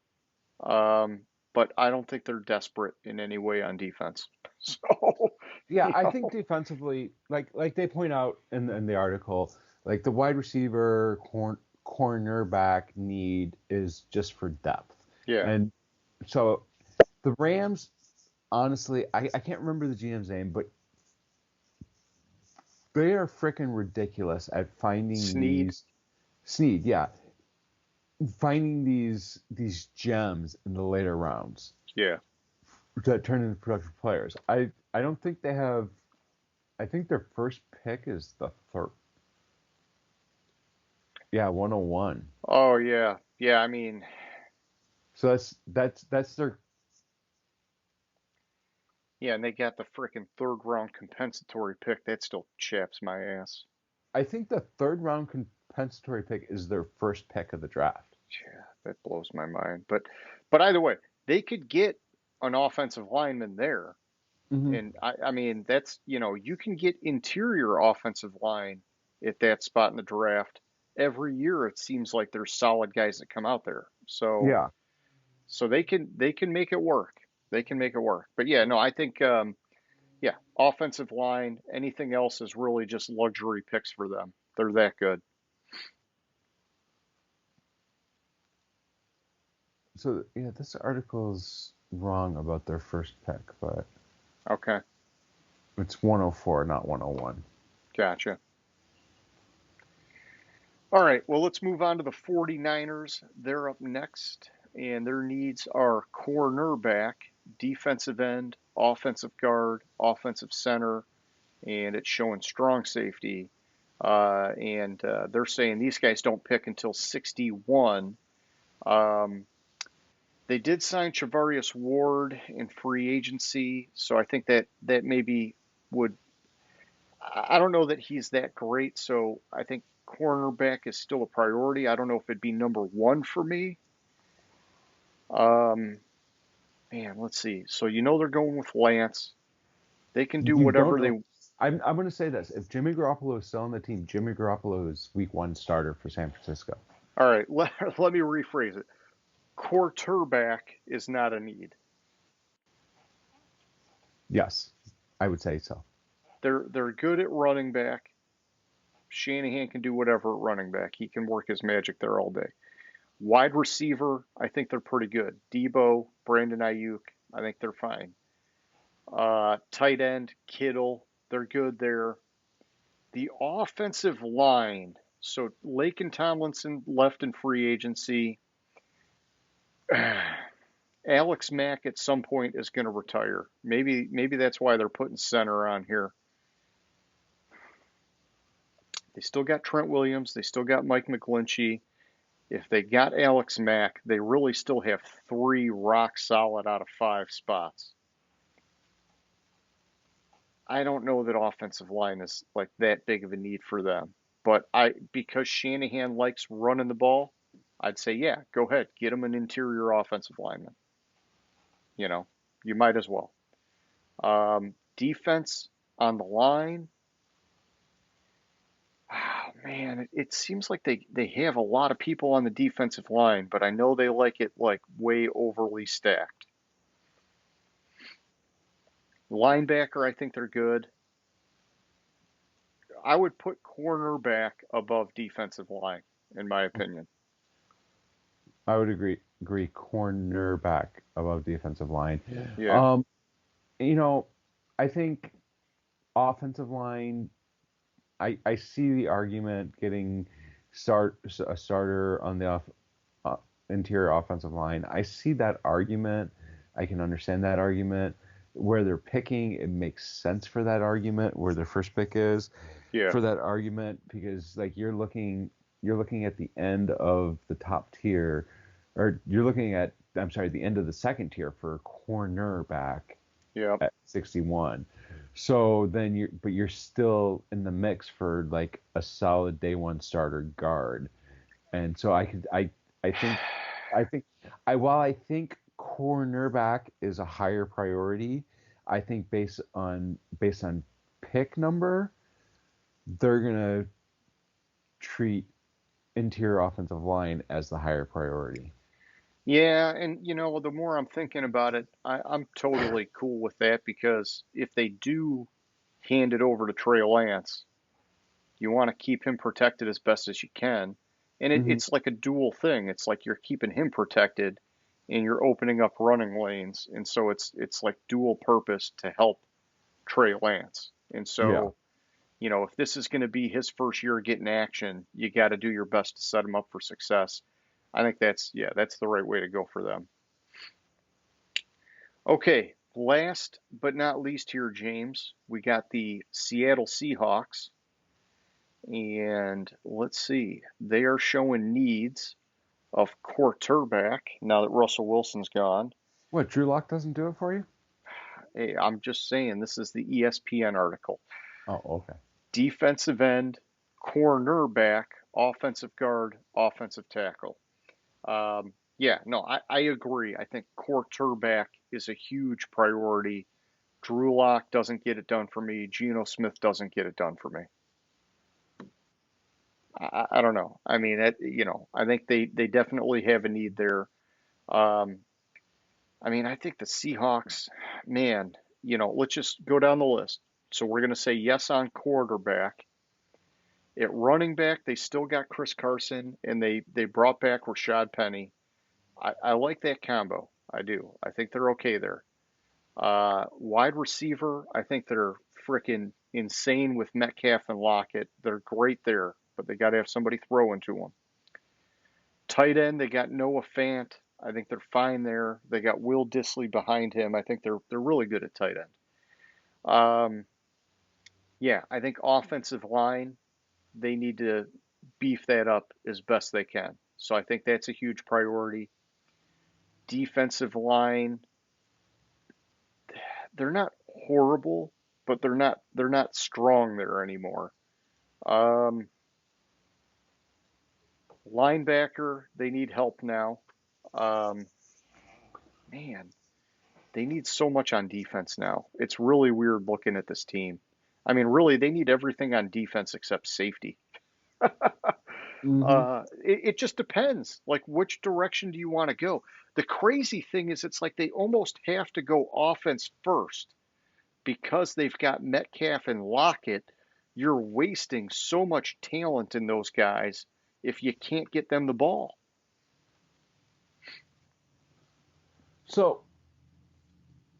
But I don't think they're desperate in any way on defense. So Yeah, You I know? think defensively, like they point out in the article, like the wide receiver cornerback need is just for depth. Yeah. And so the Rams, honestly, I can't remember the GM's name, but they are freaking ridiculous at finding Sneed. these Sneed, yeah, finding these gems in the later rounds Yeah. that turn into productive players. I don't think they have. I think their first pick is the third. Yeah, 101. Oh yeah. Yeah. I mean, So that's their. yeah, and they got the freaking third round compensatory pick. That still chaps my ass. I think the third round compensatory pick is their first pick of the draft. Yeah, that blows my mind. But either way, they could get an offensive lineman there. Hmm. And I mean, that's, you can get interior offensive line at that spot in the draft. Every year it seems like there's solid guys that come out there. Yeah. So they can make it work. They can make it work. But yeah, no, I think yeah, offensive line, anything else is really just luxury picks for them. They're that good. So yeah, this article's wrong about their first pick, but Okay, it's 104, not 101. gotcha. All right, well, let's move on to the 49ers. They're up next, and their needs are cornerback, defensive end, offensive guard, offensive center, and it's showing strong safety. And they're saying these guys don't pick until 61. Um, they did sign Charvarius Ward in free agency, so I think that maybe would. I don't know that he's that great, so I think cornerback is still a priority. I don't know if it'd be number one for me. Um, Man, let's see. So they're going with Lance. They can do You don't whatever they. know. I'm going to say this: if Jimmy Garoppolo is still on the team, Jimmy Garoppolo is Week 1 starter for San Francisco. All right, let me rephrase it. Quarterback is not a need. Yes, I would say so. They're good at running back. Shanahan can do whatever at running back. He can work his magic there all day. Wide receiver, I think they're pretty good. Debo, Brandon Ayuk, I think they're fine. Tight end, Kittle, they're good there. The offensive line, so Laken Tomlinson left in free agency. Alex Mack at some point is going to retire. Maybe that's why they're putting center on here. They still got Trent Williams. They still got Mike McGlinchey. If they got Alex Mack, they really still have three rock solid out of five spots. I don't know that offensive line is like that big of a need for them. But because Shanahan likes running the ball, I'd say, yeah, go ahead, get him an interior offensive lineman. You know, you might as well. Defense on the line. Oh, man, it seems like they have a lot of people on the defensive line, but I know they like it like way overly stacked. Linebacker, I think they're good. I would put cornerback above defensive line, in my opinion. I would agree. Cornerback above defensive line. Yeah, Um, you know, I think offensive line. I see the argument getting a starter on the uh, interior offensive line. I see that argument. I can understand that argument. Where they're picking, it makes sense for that argument. Where their first pick is yeah, for that argument, because like you're looking at the end of the top tier, or you're looking at, I'm sorry, the end of the second tier for cornerback yeah. at 61. So then you're still in the mix for like a solid day one starter guard. And so I think I think while I think cornerback is a higher priority, I think based on pick number, they're gonna treat interior offensive line as the higher priority. Yeah, and the more I'm thinking about it, I'm totally cool with that because if they do hand it over to Trey Lance. You want to keep him protected as best as you can. And Mm-hmm. it's like a dual thing. It's like you're keeping him protected and you're opening up running lanes. And so it's like dual purpose to help Trey Lance. And Yeah. so, if this is going to be his first year getting action, you got to do your best to set him up for success. I think that's the right way to go for them. Okay, last but not least here, James, we got the Seattle Seahawks. And let's see, they are showing needs of quarterback now that Russell Wilson's gone. What, Drew Lock doesn't do it for you? Hey, I'm just saying, this is the ESPN article. Oh, okay. Defensive end, cornerback, offensive guard, offensive tackle. Yeah, no, I agree. I think quarterback is a huge priority. Drew Lock doesn't get it done for me. Geno Smith doesn't get it done for me. I don't know. I mean, I think they definitely have a need there. Um, I mean, I think the Seahawks, man, let's just go down the list. So we're going to say yes on quarterback. At running back, they still got Chris Carson, and they brought back Rashad Penny. I like that combo. I do. I think they're okay there. Wide receiver, I think they're freaking insane with Metcalf and Lockett. They're great there, but they got to have somebody throwing to them. Tight end, they got Noah Fant. I think they're fine there. They got Will Dissly behind him. I think they're really good at tight end. Yeah, I think offensive line, they need to beef that up as best they can. So I think that's a huge priority. Defensive line, they're not horrible, but they're not strong there anymore. Um, Linebacker, they need help now. Um, Man, they need so much on defense now. It's really weird looking at this team. I mean, really, they need everything on defense except safety. Mm-hmm. It just depends. Like, which direction do you want to go? The crazy thing is, it's like they almost have to go offense first because they've got Metcalf and Lockett. You're wasting so much talent in those guys if you can't get them the ball. So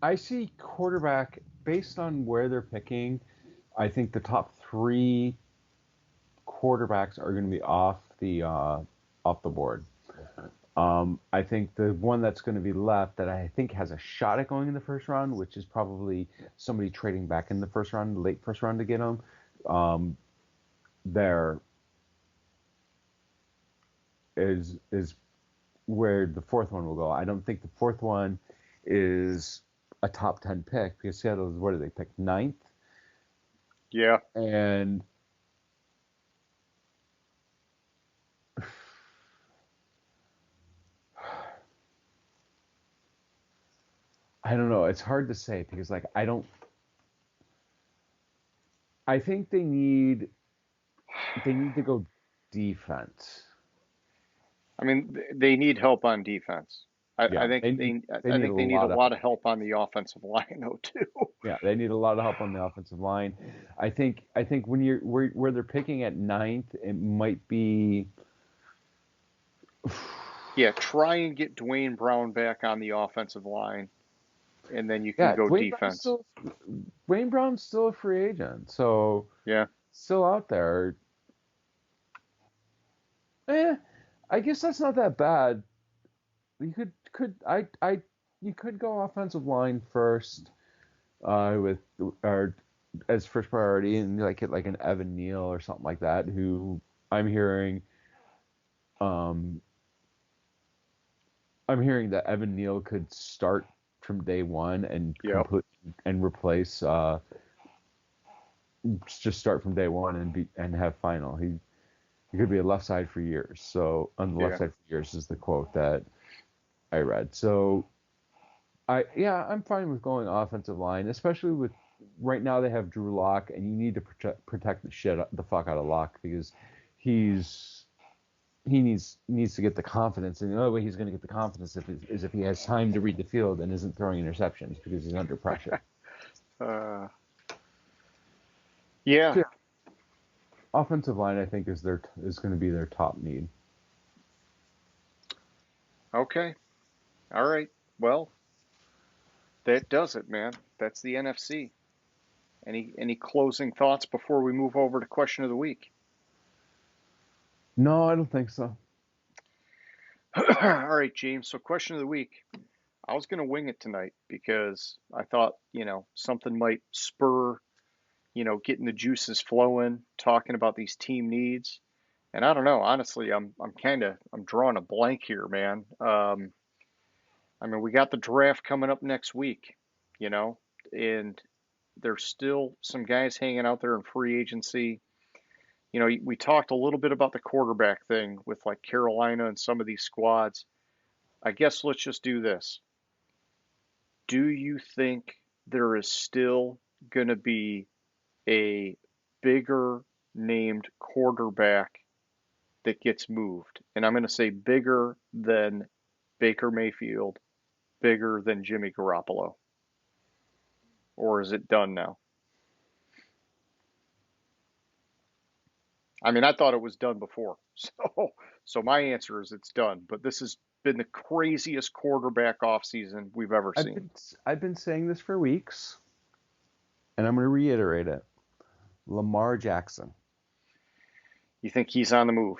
I see quarterback based on where they're picking. I think the top three quarterbacks are going to be off the board. I think the one that's going to be left that I think has a shot at going in the first round, which is probably somebody trading back in the first round, late first round to get him. There is where the fourth one will go. I don't think the fourth one is a top 10 pick because Seattle is, what did they pick, ninth? Yeah. And I don't know. It's hard to say because I think they need to go defense. I mean, they need help on defense. I Yeah, think I think they need a lot of help on the offensive line though too. Yeah, they need a lot of help on the offensive line. I think when you're where they're picking at ninth, it might be. Yeah, try and get Dwayne Brown back on the offensive line, and then you can go defense. Dwayne Brown's still a free agent, so Yeah. still out there. I guess that's not that bad. You you could go offensive line first, with or as first priority, and get like an Evan Neal or something like that, who I'm hearing that Evan Neal could start from day one and Yep. replace just start from day one and have final. He could be a left side for years. So on the left Yeah. side for years is the quote that I read. So I'm fine with going offensive line, especially with right now they have Drew Lock, and you need to protect the fuck out of Lock because he needs to get the confidence, and the only way he's going to get the confidence is if he has time to read the field and isn't throwing interceptions because he's under pressure. Yeah. Yeah. Offensive line, I think, is going to be their top need. Okay. All right. Well, that does it, man. That's the NFC. Any closing thoughts before we move over to question of the week? No, I don't think so. All right, James. So question of the week. I was going to wing it tonight because I thought, something might spur, getting the juices flowing, talking about these team needs. And I don't know, honestly, I'm drawing a blank here, man. I mean, we got the draft coming up next week, you know, and there's still some guys hanging out there in free agency. We talked a little bit about the quarterback thing with like Carolina and some of these squads. I guess let's just do this. Do you think there is still going to be a bigger named quarterback that gets moved? And I'm going to say bigger than Baker Mayfield, bigger than Jimmy Garoppolo. Or is it done now? I mean, I thought it was done before. So my answer is it's done. But this has been the craziest quarterback offseason we've ever I've seen. been I've been saying this for weeks, and I'm going to reiterate it. Lamar Jackson. You think he's on the move?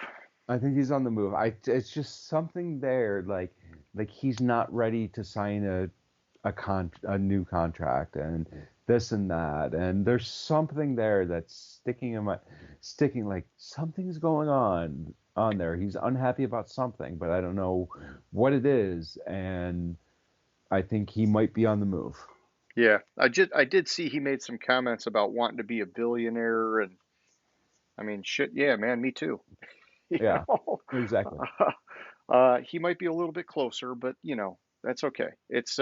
I think he's on the move. It's just something there, like he's not ready to sign a new contract and this and that, and there's something there that's sticking like something's going on there. He's unhappy about something, but I don't know what it is, and I think he might be on the move. Yeah, I did see he made some comments about wanting to be a billionaire, and I mean, shit, yeah, man, me too. You Yeah, know, exactly. he might be a little bit closer, but that's okay. It's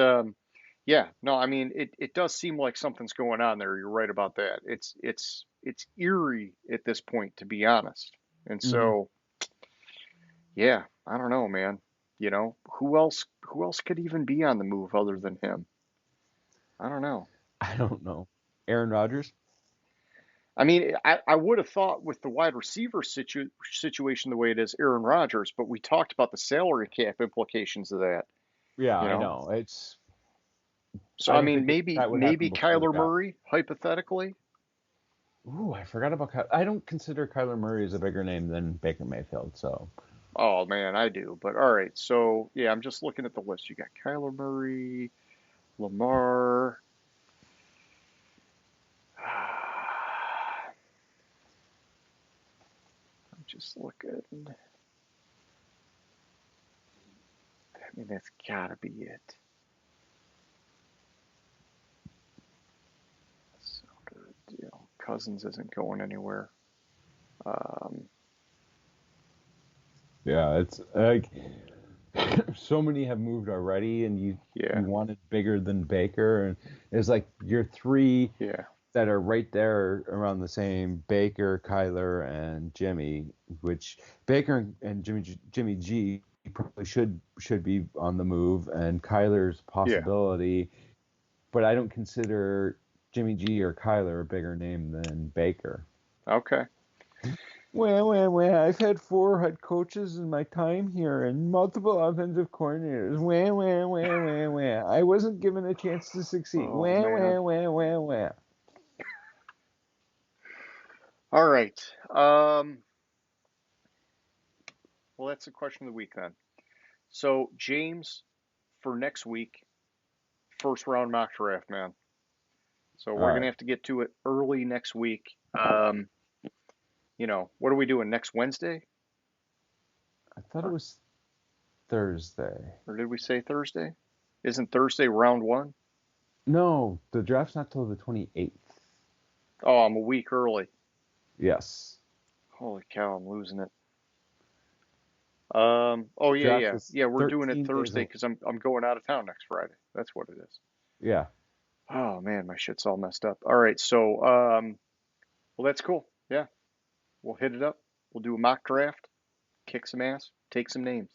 yeah, no, I mean, it does seem like something's going on there. You're right about that. It's eerie at this point, to be honest. And Hmm. so, yeah, I don't know, man. Who else could even be on the move other than him? I don't know. I don't know. Aaron Rodgers? I mean, I would have thought with the wide receiver situation the way it is, Aaron Rodgers, but we talked about the salary cap implications of that, Yeah, you I know. know. So I I don't mean, think maybe that would happen maybe before the Kyler draft. Murray, hypothetically. Ooh, I forgot about I don't consider Kyler Murray as a bigger name than Baker Mayfield. So, Oh man, I do. But all right, so yeah, I'm just looking at the list. You got Kyler Murray, Lamar. I'm just looking. I mean, that's gotta be it. So, Cousins isn't going anywhere. Um, yeah, it's like so many have moved already, and yeah, you wanted bigger than Baker, and it's like your three yeah, that are right there around the same: Baker, Kyler, and Jimmy. Which Baker and Jimmy G probably should be on the move, and Kyler's yeah. possibility, but I don't consider Jimmy G or Kyler a bigger name than Baker. Okay. Well, I've had four head coaches in my time here and multiple offensive coordinators. I wasn't given a chance to succeed. Oh man. Wah. All right. Well, that's the question of the week then. So, James, for next week, first round mock draft, man. So All we're gonna right. have to get to it early next week. What are we doing next Wednesday? I thought it Or, was Thursday. or did we say Thursday? Isn't Thursday round one? No, the draft's not till the 28th. Oh, I'm a week early. Yes. Holy cow, I'm losing it. Oh yeah, Draft yeah, is yeah. We're doing it 13 days Thursday away. because I'm going out of town next Friday. That's what it is. Yeah. Oh man, my shit's all messed up. All right, so well that's cool. Yeah, we'll hit it up. We'll do a mock draft, kick some ass, take some names.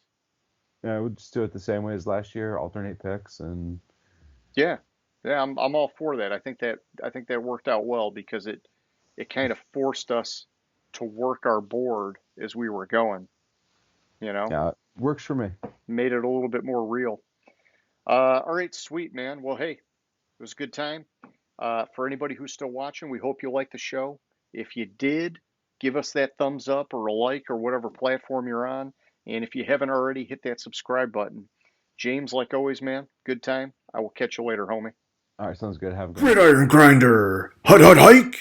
Yeah, we'll just do it the same way as last year, alternate picks, and Yeah, yeah, I'm all for that. I think that worked out well because it kind of forced us to work our board as we were going, you know, Yeah, works for me. made it a little bit more real. All right, sweet, man. Well, hey, it was a good time. For anybody who's still watching, we hope you liked the show. If you did, give us that thumbs up or a like or whatever platform you're on. And if you haven't already, hit that subscribe button. James, like always, man, good time. I will catch you later, homie. All right, sounds good. Have a good one. Gridiron Grinder. Hut hut hike.